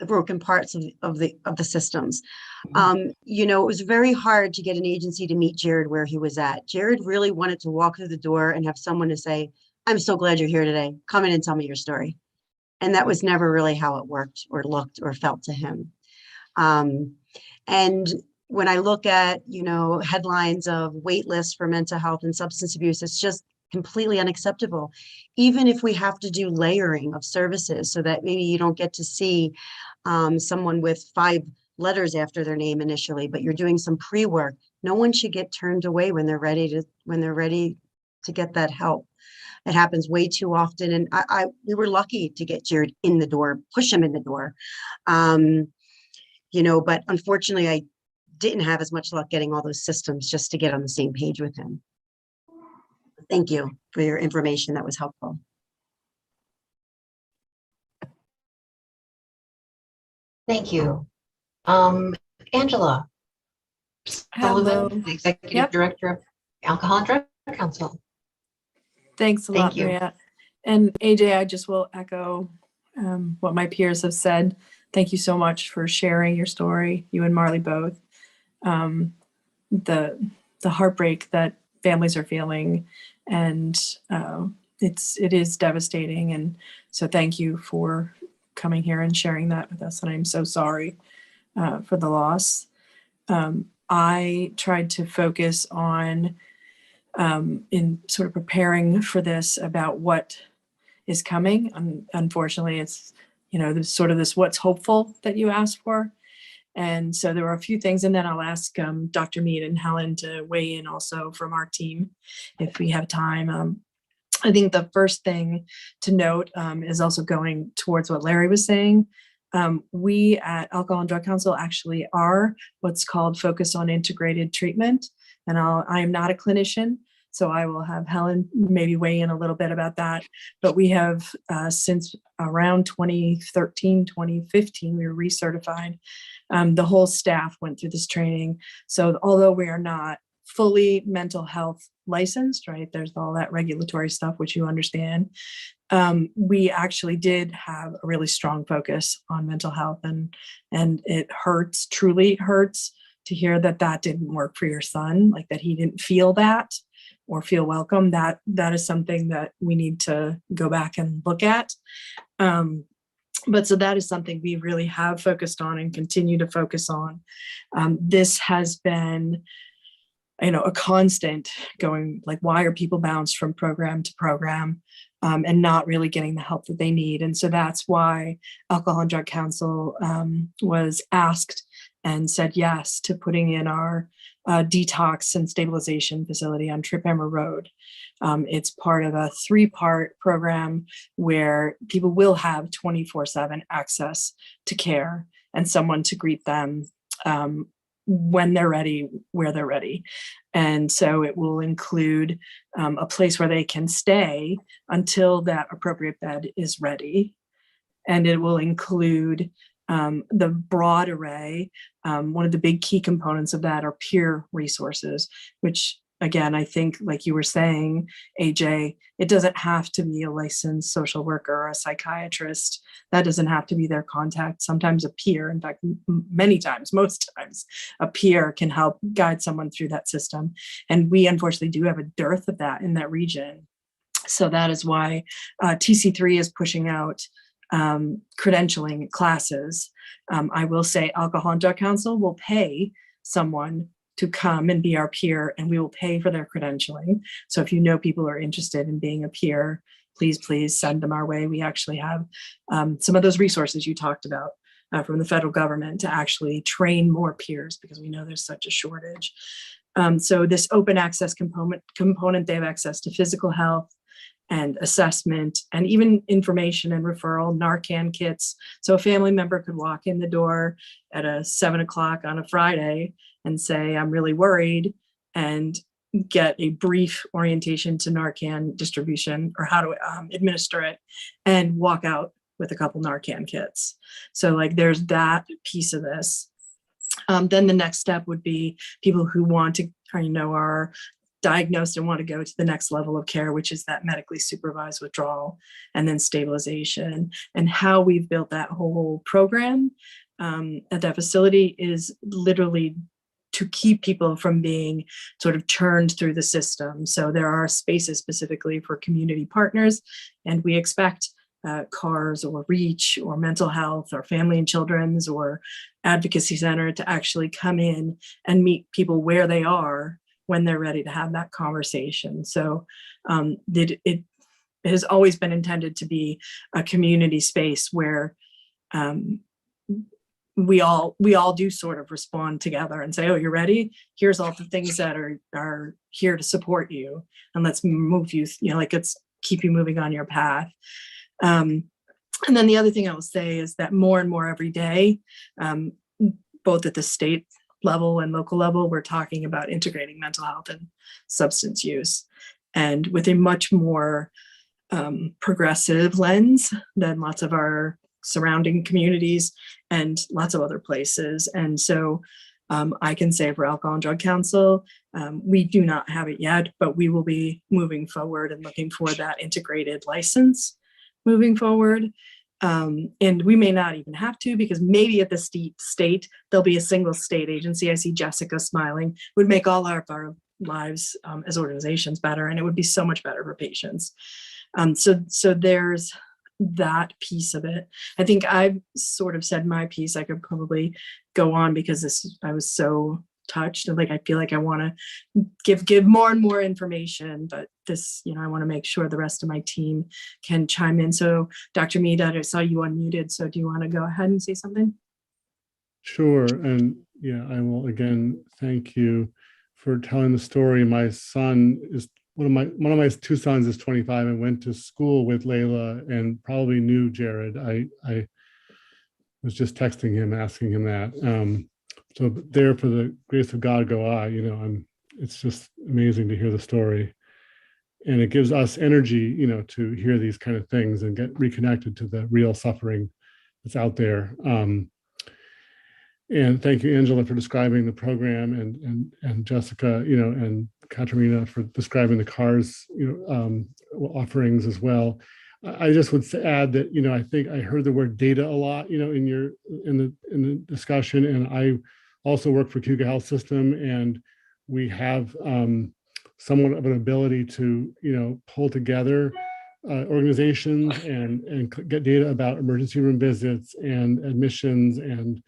broken parts of the systems. You know, it was very hard to get an agency to meet Jared where he was at. Jared really wanted to walk through the door and have someone to say, "I'm so glad you're here today. Come in and tell me your story." And that was never really how it worked or looked or felt to him. And when I look at, you know, headlines of wait lists for mental health and substance abuse, it's just completely unacceptable. Even if we have to do layering of services so that maybe you don't get to see someone with 5 letters after their name initially, but you're doing some pre-work. No one should get turned away when they're ready to get that help. It happens way too often. And we were lucky to get Jared in the door, push him in the door. You know, but unfortunately, I didn't have as much luck getting all those systems just to get on the same page with him. Thank you for your information. That was helpful. Thank you. Angela Sullivan, the Executive Director of Alcohol and Drug Council. Thanks a lot, Maria. And AJ, I just will echo what my peers have said. Thank you so much for sharing your story, you and Marley both. The heartbreak that families are feeling, and it is devastating. And so thank you for coming here and sharing that with us. And I'm so sorry for the loss. I tried to focus on in sort of preparing for this about what is coming. Unfortunately, it's, you know, there's sort of this what's hopeful that you asked for. And so there were a few things, and then I'll ask Dr. Mead and Helen to weigh in also from our team if we have time. I think the first thing to note is also going towards what Larry was saying. We at Alcohol and Drug Council actually are what's called Focus on Integrated Treatment. And I am not a clinician, so I will have Helen maybe weigh in a little bit about that. But we have since around 2013, 2015, we were recertified. The whole staff went through this training. So although we are not fully mental health licensed, right, there's all that regulatory stuff, which you understand. We actually did have a really strong focus on mental health, and it hurts, truly hurts to hear that that didn't work for your son, like that he didn't feel that or feel welcome. That is something that we need to go back and look at. But so that is something we really have focused on and continue to focus on. This has been, you know, a constant going, like, why are people bounced from program to program and not really getting the help that they need? And so that's why Alcohol and Drug Council was asked and said yes to putting in our detox and stabilization facility on Trip Hammer Road. It's part of a 3-part program where people will have 24/7 access to care and someone to greet them when they're ready, where they're ready. And so it will include a place where they can stay until that appropriate bed is ready. And it will include the broad array. One of the big key components of that are peer resources, which, again, I think, like you were saying, AJ, it doesn't have to be a licensed social worker or a psychiatrist. That doesn't have to be their contact. Sometimes a peer, in fact, many times, most times, a peer can help guide someone through that system. And we unfortunately do have a dearth of that in that region. So that is why TC3 is pushing out credentialing classes. I will say Alcohol and Drug Council will pay someone to come and be our peer, and we will pay for their credentialing. So if you know people who are interested in being a peer, please send them our way. We actually have some of those resources you talked about from the federal government to actually train more peers, because we know there's such a shortage. So this open access component, they have access to physical health and assessment and even information and referral, Narcan kits. So a family member could walk in the door at 7 o'clock on a Friday and say, I'm really worried, and get a brief orientation to Narcan distribution or how to administer it, and walk out with a couple Narcan kits. So like there's that piece of this. Then the next step would be people who want to, or, are diagnosed and want to go to the next level of care, which is that medically supervised withdrawal and then stabilization. And how we've built that whole program at that facility is literally to keep people from being sort of churned through the system. So there are spaces specifically for community partners, and we expect CARS or REACH or mental health or family and children's or advocacy center to actually come in and meet people where they are when they're ready to have that conversation. So it has always been intended to be a community space where we all do sort of respond together and say, oh, you're ready? Here's all the things that are here to support you, and let's move you, let's keep you moving on your path. And then the other thing I will say is that more and more every day, both at the state level and local level, we're talking about integrating mental health and substance use, and with a much more progressive lens than lots of our surrounding communities and lots of other places. And so I can say for Alcohol and Drug Council, we do not have it yet, but we will be moving forward and looking for that integrated license moving forward. And we may not even have to, because maybe at the state, there'll be a single state agency. I see Jessica smiling. It would make all our lives as organizations better, and it would be so much better for patients. So there's that piece of it. I think I've sort of said my piece. I could probably go on because I was so touched, and I feel like I want to give more and more information, but this, I want to make sure the rest of my team can chime in. So Dr. Mead, I saw you unmuted. So do you want to go ahead and say something? Sure. And yeah, I will again thank you for telling the story. My son is one of my two sons is 25 and went to school with Layla and probably knew Jared. I was just texting him, asking him that. So there, for the grace of God go I, it's just amazing to hear the story. And it gives us energy, to hear these kind of things and get reconnected to the real suffering that's out there. And thank you, Angela, for describing the program, and Jessica, and Katerina for describing the CARS, offerings as well. I just would add that, I think I heard the word data a lot, in the discussion, and I also work for Cayuga Health System, and we have somewhat of an ability to, pull together organizations and get data about emergency room visits and admissions and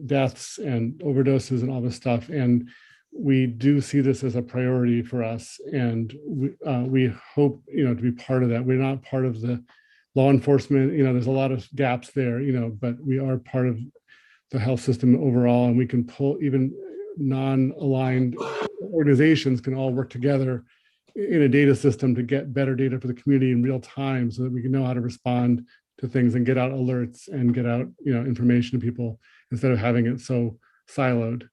deaths and overdoses and all this stuff. And we do see this as a priority for us, and we hope to be part of that. We're not part of the law enforcement. There's a lot of gaps there. But we are part of the health system overall, and we can pull even non-aligned organizations can all work together in a data system to get better data for the community in real time, so that we can know how to respond to things and get out alerts and get out information to people instead of having it so siloed.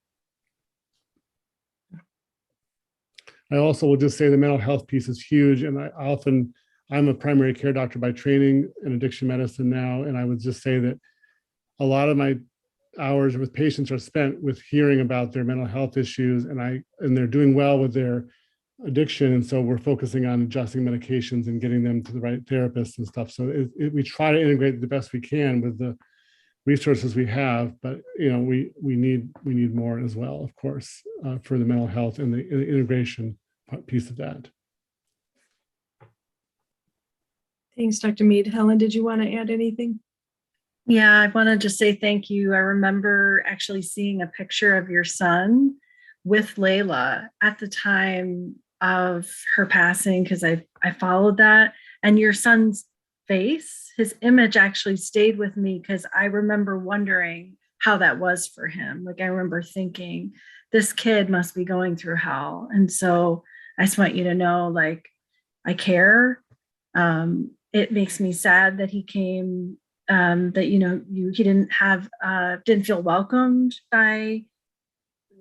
I also will just say the mental health piece is huge, and I'm a primary care doctor by training in addiction medicine now, and I would just say that a lot of my hours with patients are spent with hearing about their mental health issues, and they're doing well with their addiction, and so we're focusing on adjusting medications and getting them to the right therapists and stuff. So we try to integrate the best we can with the resources we have, but we need more as well, of course, for the mental health and the integration piece of that. Thanks, Dr. Mead. Helen, did you want to add anything? Yeah, I want to just say thank you. I remember actually seeing a picture of your son with Layla at the time of her passing, because I followed that, and your son's face, his image actually stayed with me because I remember wondering how that was for him. Like, I remember thinking, this kid must be going through hell. And so I just want you to know, like, I care. It makes me sad that he came, that, you know, he didn't feel welcomed by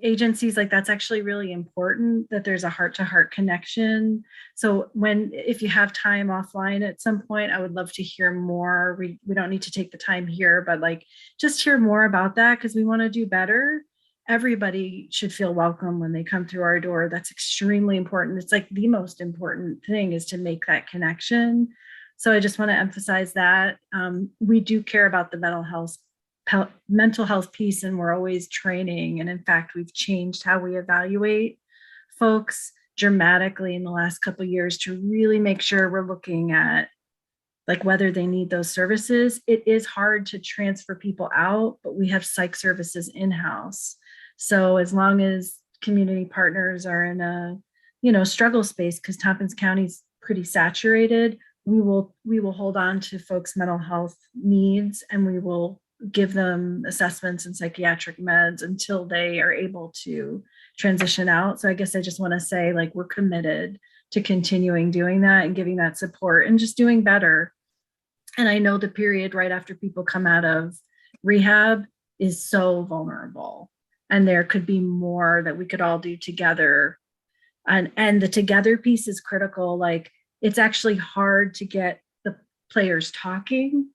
agencies. Like, that's actually really important, that there's a heart-to-heart connection. So if you have time offline at some point, I would love to hear more. We don't need to take the time here, but like, just hear more about that, because we want to do better. Everybody should feel welcome when they come through our door. That's extremely important. It's like the most important thing, is to make that connection. So I just want to emphasize that. We do care about the mental health piece, and we're always training. And in fact, we've changed how we evaluate folks dramatically in the last couple of years to really make sure we're looking at like whether they need those services. It is hard to transfer people out, but we have psych services in-house. So as long as community partners are in a, struggle space, because Tompkins County's pretty saturated, we will hold on to folks' mental health needs, and we will give them assessments and psychiatric meds until they are able to transition out. So I guess I just want to say, like, we're committed to continuing doing that and giving that support and just doing better. And I know the period right after people come out of rehab is so vulnerable, and there could be more that we could all do together. And the together piece is critical. Like, it's actually hard to get the players talking.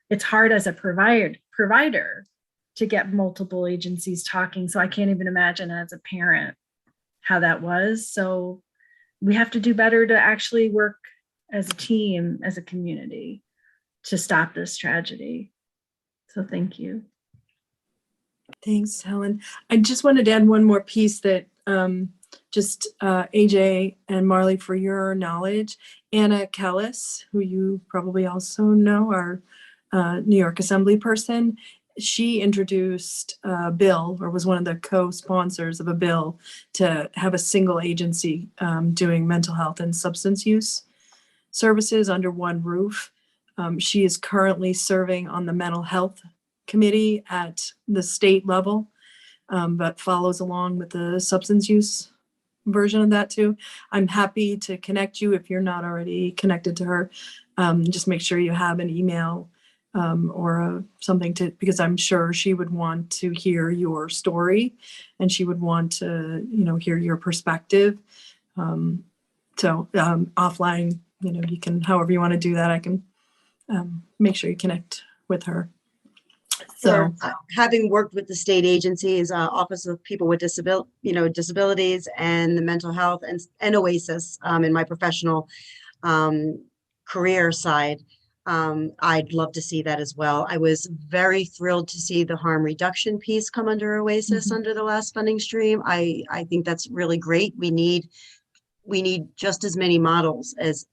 It's hard as a provider to get multiple agencies talking. So I can't even imagine as a parent how that was. So we have to do better to actually work as a team, as a community, to stop this tragedy. So thank you. Thanks, Helen. I just wanted to add one more piece that AJ and Marley, for your knowledge, Anna Kellis, who you probably also know, our New York Assembly person, she introduced a bill, or was one of the co-sponsors of a bill, to have a single agency doing mental health and substance use services under one roof. She is currently serving on the mental health committee at the state level, but follows along with the substance use version of that too. I'm happy to connect you if you're not already connected to her. Just make sure you have an email or something because I'm sure she would want to hear your story, and she would want to, hear your perspective. So offline, you can, however you want to do that, I can make sure you connect with her. So having worked with the state agencies, Office of People with Disabilities, and the mental health and OASIS in my professional career side, I'd love to see that as well. I was very thrilled to see the harm reduction piece come under OASIS under the last funding stream. I think that's really great. We need just as many models as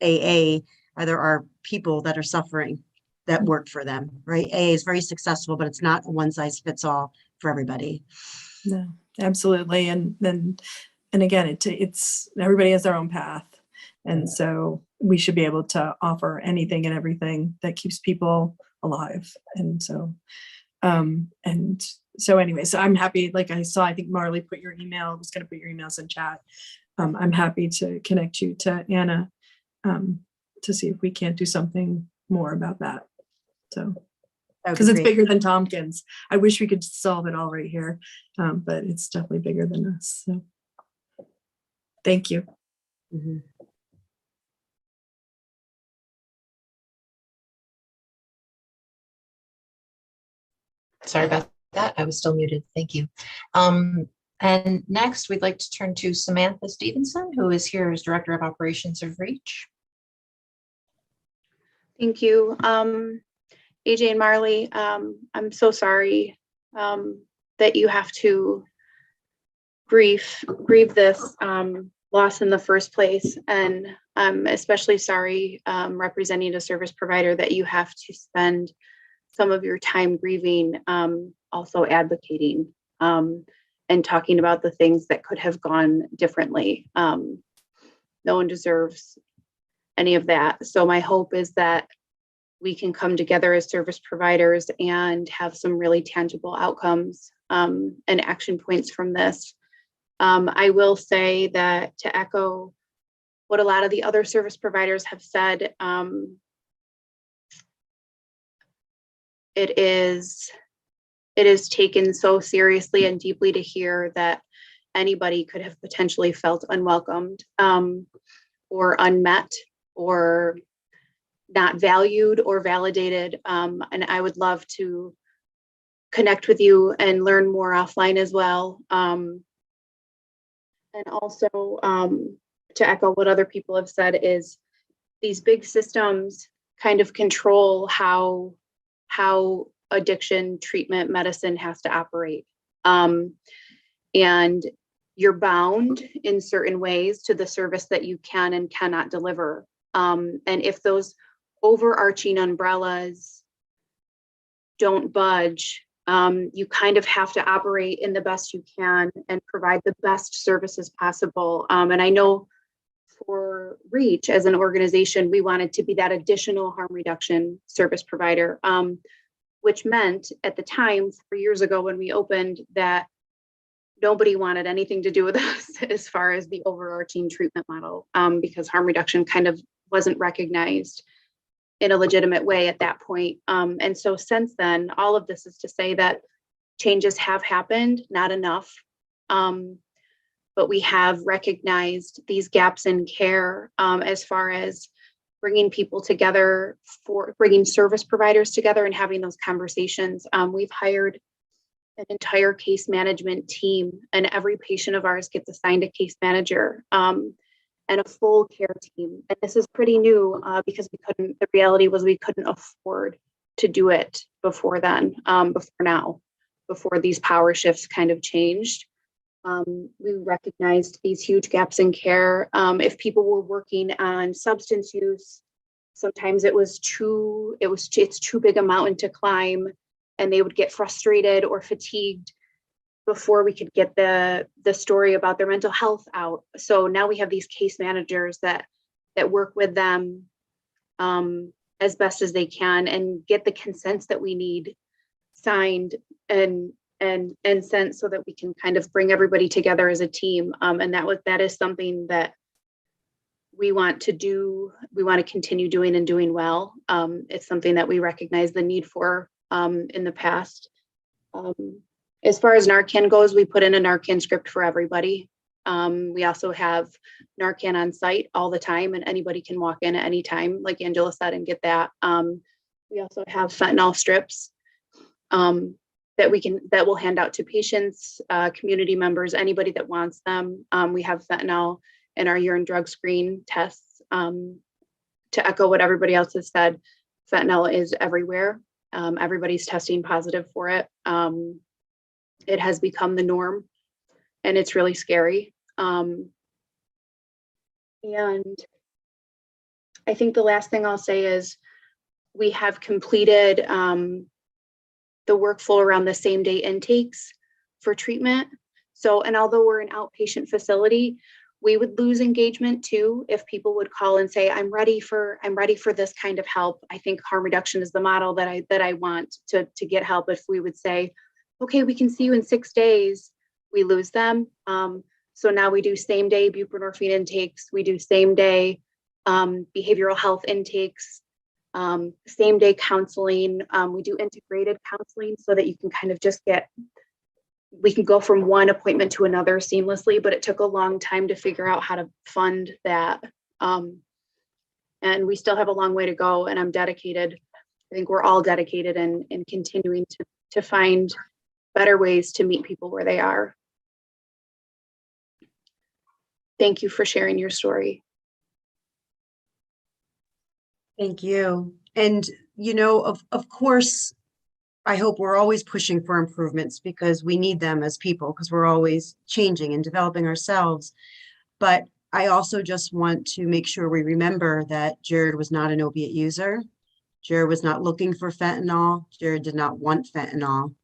AA. There are people that are suffering that work for them, right? AA is very successful, but it's not a one size fits all for everybody. No, absolutely. And again, it's everybody has their own path. And so we should be able to offer anything and everything that keeps people alive. And so, anyway, so I'm happy, like I think Marley put your email, was going to put your emails in chat. I'm happy to connect you to Anna to see if we can't do something more about that. So, because it's bigger than Tompkins. I wish we could solve it all right here, but it's definitely bigger than us. So thank you. Mm-hmm. Sorry about that. I was still muted. Thank you. And next, we'd like to turn to Samantha Stevenson, who is here as Director of Operations of REACH. Thank you. AJ and Marley, I'm so sorry that you have to grieve this. loss in the first place. And I'm especially sorry, representing a service provider, that you have to spend some of your time grieving, also advocating, and talking about the things that could have gone differently. No one deserves any of that. So my hope is that we can come together as service providers and have some really tangible outcomes, and action points from this. I will say that, to echo what a lot of the other service providers have said, it is taken so seriously and deeply to hear that anybody could have potentially felt unwelcomed, or unmet, or not valued or validated. And I would love to connect with you and learn more offline as well. And also, to echo what other people have said, is these big systems kind of control how addiction treatment medicine has to operate. And you're bound in certain ways to the service that you can and cannot deliver. And if those overarching umbrellas don't budge, you kind of have to operate in the best you can and provide the best services possible. And I know for REACH as an organization, we wanted to be that additional harm reduction service provider, which meant at the time, 4 years ago when we opened, that nobody wanted anything to do with us as far as the overarching treatment model, because harm reduction kind of wasn't recognized in a legitimate way at that point. And so since then, all of this is to say that changes have happened, not enough, but we have recognized these gaps in care, as far as bringing people together, for bringing service providers together and having those conversations. We've hired an entire case management team, and every patient of ours gets assigned a case manager, and a full care team. And this is pretty new, because the reality was we couldn't afford to do it before then, before these power shifts kind of changed. We recognized these huge gaps in care. If people were working on substance use, sometimes it's too big a mountain to climb, and they would get frustrated or fatigued before we could get the story about their mental health out. So now we have these case managers that work with them, as best as they can, and get the consents that we need signed and sent, so that we can kind of bring everybody together as a team. And that is something that we want to do. We want to continue doing and doing well. It's something that we recognize the need for, in the past. As far as Narcan goes, we put in a Narcan script for everybody. We also have Narcan on site all the time, and anybody can walk in at any time, like Angela said, and get that. We also have fentanyl strips, that we'll hand out to patients, community members, anybody that wants them. We have fentanyl in our urine drug screen tests. To echo what everybody else has said, fentanyl is everywhere. Everybody's testing positive for it. It has become the norm, and it's really scary. And I think the last thing I'll say is we have completed the workflow around the same day intakes for treatment. So, and although we're an outpatient facility, we would lose engagement too if people would call and say, I'm ready for this kind of help. I think harm reduction is the model that I want to get help. If we would say, okay, we can see you in 6 days, we lose them. So now we do same day buprenorphine intakes. We do same day behavioral health intakes, same day counseling. We do integrated counseling so that you can kind of just we can go from one appointment to another seamlessly, but it took a long time to figure out how to fund that. And we still have a long way to go, and I'm dedicated. I think we're all dedicated in continuing to find better ways to meet people where they are. Thank you for sharing your story. Thank you. And, of course, I hope we're always pushing for improvements, because we need them as people, because we're always changing and developing ourselves. But I also just want to make sure we remember that Jared was not an opiate user. Jared was not looking for fentanyl. Jared did not want fentanyl.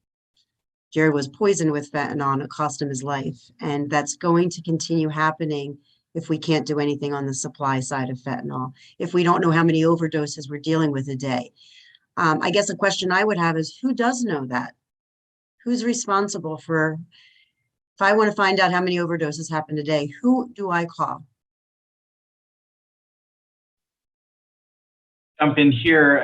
Jared was poisoned with fentanyl and it cost him his life. And that's going to continue happening if we can't do anything on the supply side of fentanyl, if we don't know how many overdoses we're dealing with a day. I guess a question I would have is, who does know that? Who's responsible for, if I want to find out how many overdoses happen a day, who do I call? Jump in here.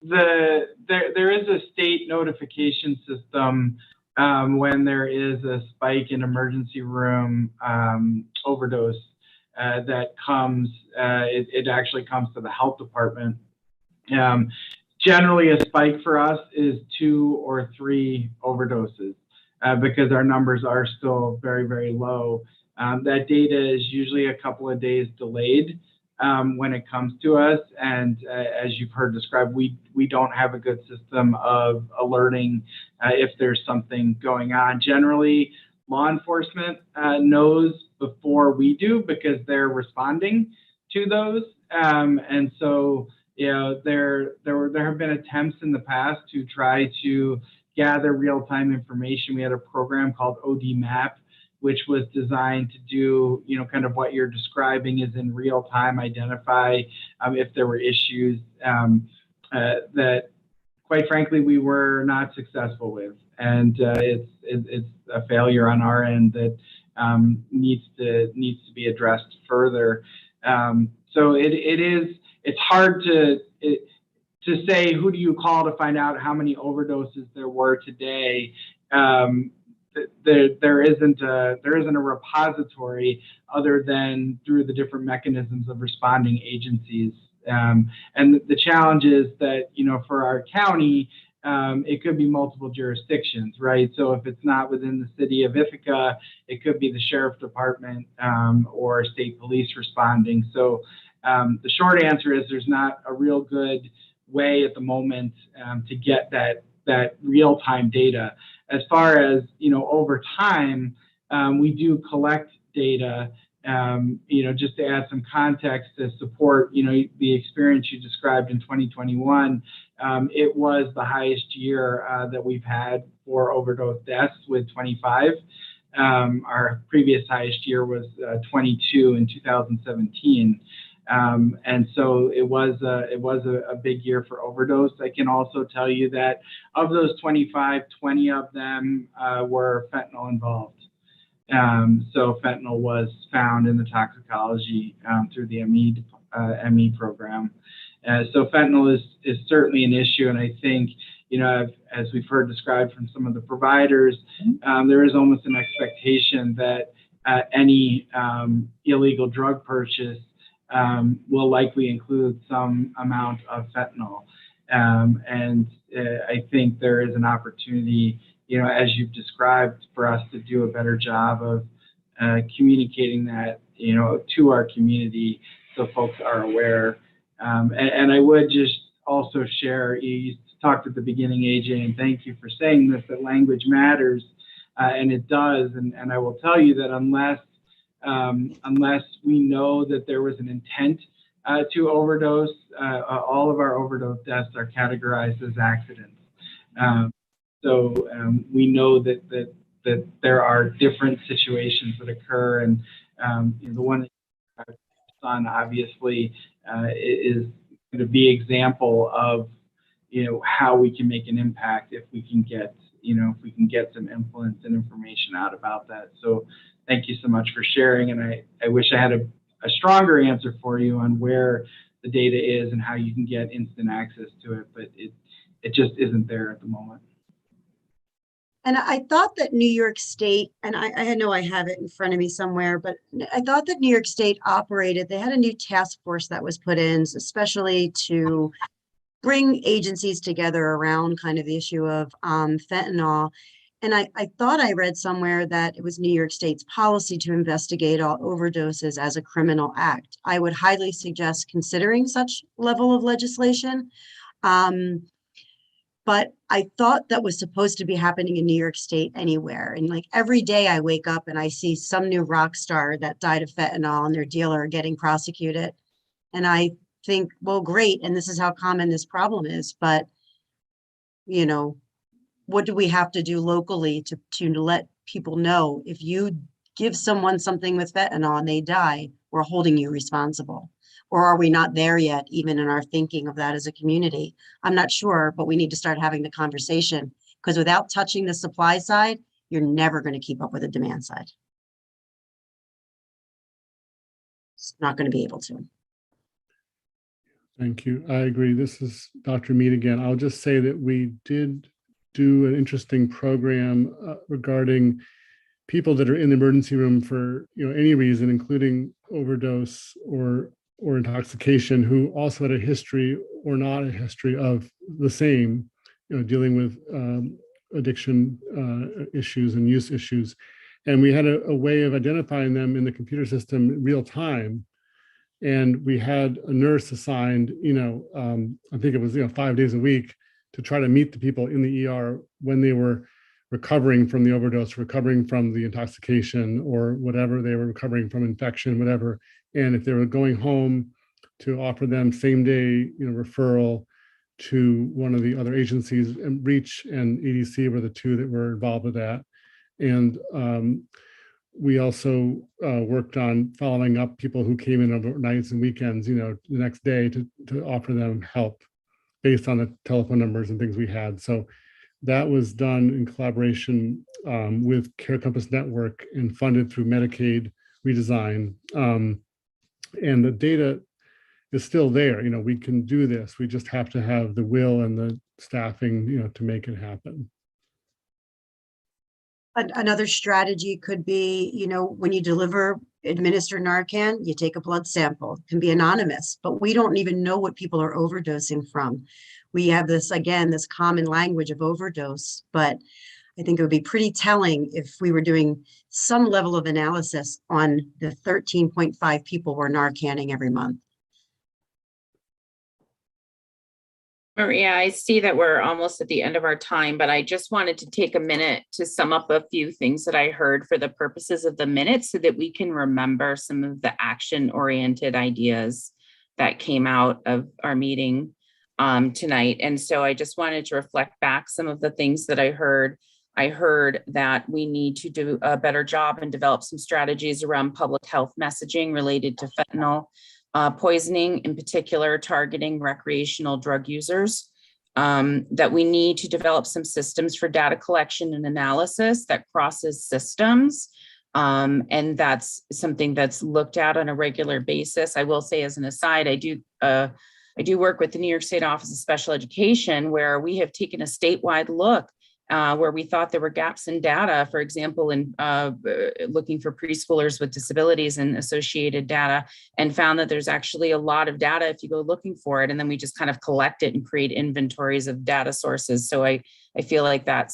There is a state notification system when there is a spike in emergency room overdose that comes. It actually comes to the health department. Generally, a spike for us is 2 or 3 overdoses because our numbers are still very, very low. That data is usually a couple of days delayed when it comes to us. And as you've heard described, we don't have a good system of alerting if there's something going on. Generally, law enforcement knows before we do because they're responding to those. And so, you know, there have been attempts in the past to try to gather real-time information. We had a program called ODMAP, which was designed to do, you know, kind of what you're describing is in real time, identify if there were issues that, quite frankly, we were not successful with. And it's a failure on our end that needs to be addressed further. So it's hard to say who do you call to find out how many overdoses there were today. There isn't a repository other than through the different mechanisms of responding agencies. And the challenge is that, you know, for our county, it could be multiple jurisdictions, right? So if it's not within the city of Ithaca, it could be the sheriff department or state police responding. So the short answer is there's not a real good way at the moment to get that real-time data. As far as, you know, over time, we do collect data, you know, just to add some context to support, you know, the experience you described in 2021. It was the highest year that we've had for overdose deaths with 25. Our previous highest year was 22 in 2017. And so it was a big year for overdose. I can also tell you that of those 25, 20 of them were fentanyl involved. So fentanyl was found in the toxicology through the ME program. So fentanyl is certainly an issue, and I think, you know, as we've heard described from some of the providers, there is almost an expectation that any illegal drug purchase will likely include some amount of fentanyl. And I think there is an opportunity, you know, as you've described, for us to do a better job of communicating that, you know, to our community so folks are aware. And I would just also share, you talked at the beginning, AJ, and thank you for saying this, that language matters, and it does. And I will tell you that unless we know that there was an intent to overdose, all of our overdose deaths are categorized as accidents. So we know that there are different situations that occur, and the one that son obviously is going to be example of, you know, how we can make an impact if we can get, you know, if we can get some influence and information out about that. So thank you so much for sharing, and I wish I had a stronger answer for you on where the data is and how you can get instant access to it, but it just isn't there at the moment. And I thought that New York State, and I know I have it in front of me somewhere, but I thought that New York State operated, they had a new task force that was put in, especially to bring agencies together around kind of the issue of fentanyl. And I thought I read somewhere that it was New York State's policy to investigate all overdoses as a criminal act. I would highly suggest considering such level of legislation. But I thought that was supposed to be happening in New York State anywhere. And like every day I wake up and I see some new rock star that died of fentanyl and their dealer getting prosecuted. And I think, well, great. And this is how common this problem is. But, you know, what do we have to do locally to let people know if you give someone something with fentanyl and they die, we're holding you responsible? Or are we not there yet, even in our thinking of that as a community? I'm not sure, but we need to start having the conversation, because without touching the supply side, you're never going to keep up with the demand side. It's not going to be able to. Thank you. I agree. This is Dr. Mead again. I'll just say that we did do an interesting program regarding people that are in the emergency room for any reason, including overdose or intoxication, who also had a history or not a history of the same, dealing with addiction issues and use issues. And we had a way of identifying them in the computer system in real time. And we had a nurse assigned, I think it was 5 days a week, to try to meet the people in the ER when they were recovering from the overdose, recovering from the intoxication, or whatever they were recovering from, infection, whatever. And if they were going home, to offer them same day, referral to one of the other agencies. And REACH and EDC were the two that were involved with that. And we also worked on following up people who came in over nights and weekends, the next day to offer them help based on the telephone numbers and things we had. So that was done in collaboration with Care Compass Network and funded through Medicaid redesign. And the data is still there. We can do this. We just have to have the will and the staffing, to make it happen. Another strategy could be, when you administer Narcan, you take a blood sample. It can be anonymous, but we don't even know what people are overdosing from. We have this common language of overdose, but I think it would be pretty telling if we were doing some level of analysis on the 13.5 people we're Narcanning every month. Maria, I see that we're almost at the end of our time, but I just wanted to take a minute to sum up a few things that I heard for the purposes of the minutes so that we can remember some of the action-oriented ideas that came out of our meeting tonight. And so I just wanted to reflect back some of the things that I heard. I heard that we need to do a better job and develop some strategies around public health messaging related to fentanyl poisoning, in particular targeting recreational drug users, that we need to develop some systems for data collection and analysis that crosses systems. And that's something that's looked at on a regular basis. I will say, as an aside, I do work with the New York State Office of Special Education, where we have taken a statewide look where we thought there were gaps in data, for example, in looking for preschoolers with disabilities and associated data, and found that there's actually a lot of data if you go looking for it. And then we just kind of collect it and create inventories of data sources. So I feel like that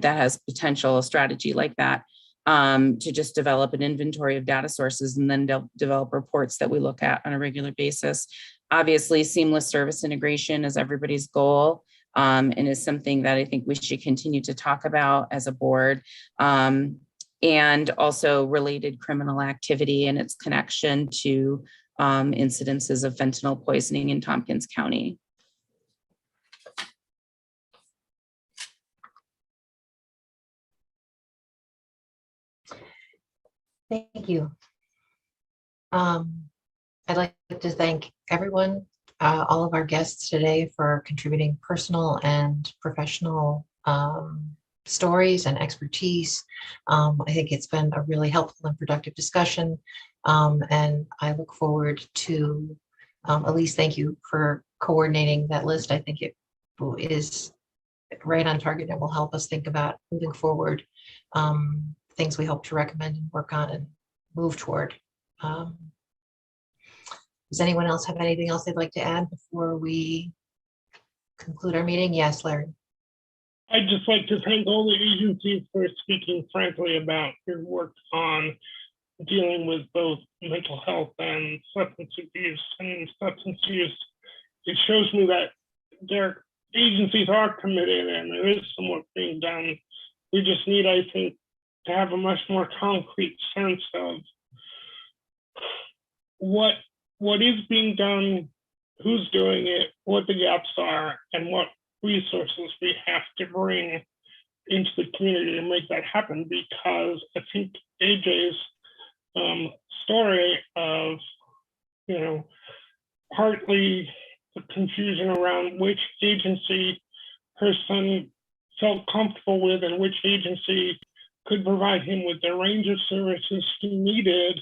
has potential, a strategy like that, to just develop an inventory of data sources and then develop reports that we look at on a regular basis. Obviously, seamless service integration is everybody's goal. And is something that I think we should continue to talk about as a board, and also related criminal activity and its connection to incidences of fentanyl poisoning in Tompkins County. Thank you. I'd like to thank everyone, all of our guests today, for contributing personal and professional stories and expertise. I think it's been a really helpful and productive discussion. And I look forward to, Elise, thank you for coordinating that list. I think it is right on target and will help us think about moving forward, things we hope to recommend and work on and move toward. Does anyone else have anything else they'd like to add before we conclude our meeting? Yes, Larry. I'd just like to thank all the agencies for speaking frankly about your work on dealing with both mental health and substance abuse. And substance use, it shows me that there agencies are committed and there is some work being done. We just need, I think, to have a much more concrete sense of what is being done, who's doing it, what the gaps are, and what resources we have to bring into the community to make that happen. Because I think AJ's story of, you know, partly the confusion around which agency her son felt comfortable with and which agency could provide him with the range of services he needed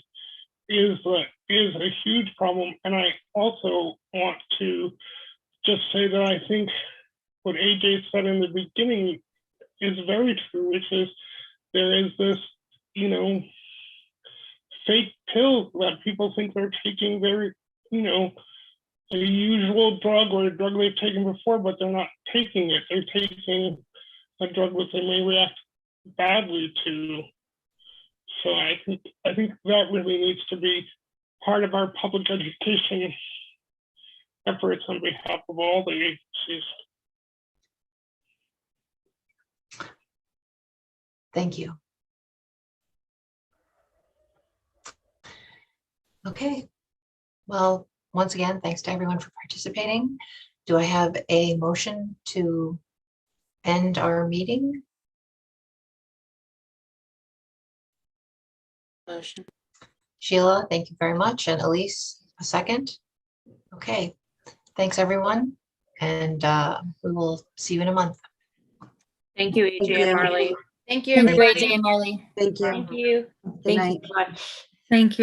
is a huge problem. And I also want to just say that I think what AJ said in the beginning is very true, which is there is this, you know, fake pill that people think they're taking very, you know, a usual drug or a drug they've taken before, but they're not taking it. They're taking a drug that they may react badly to. So I think that really needs to be part of our public education efforts on behalf of all the agencies. Thank you. Okay. Well, once again, thanks to everyone for participating. Do I have a motion to end our meeting? Motion. Sheila, thank you very much. And Elise, a second. Okay. Thanks, everyone. And we will see you in a month. Thank you, AJ and Marley. Thank you, Thank you, everybody. AJ and Marley. Thank you. Thank you. Good night. Thank you.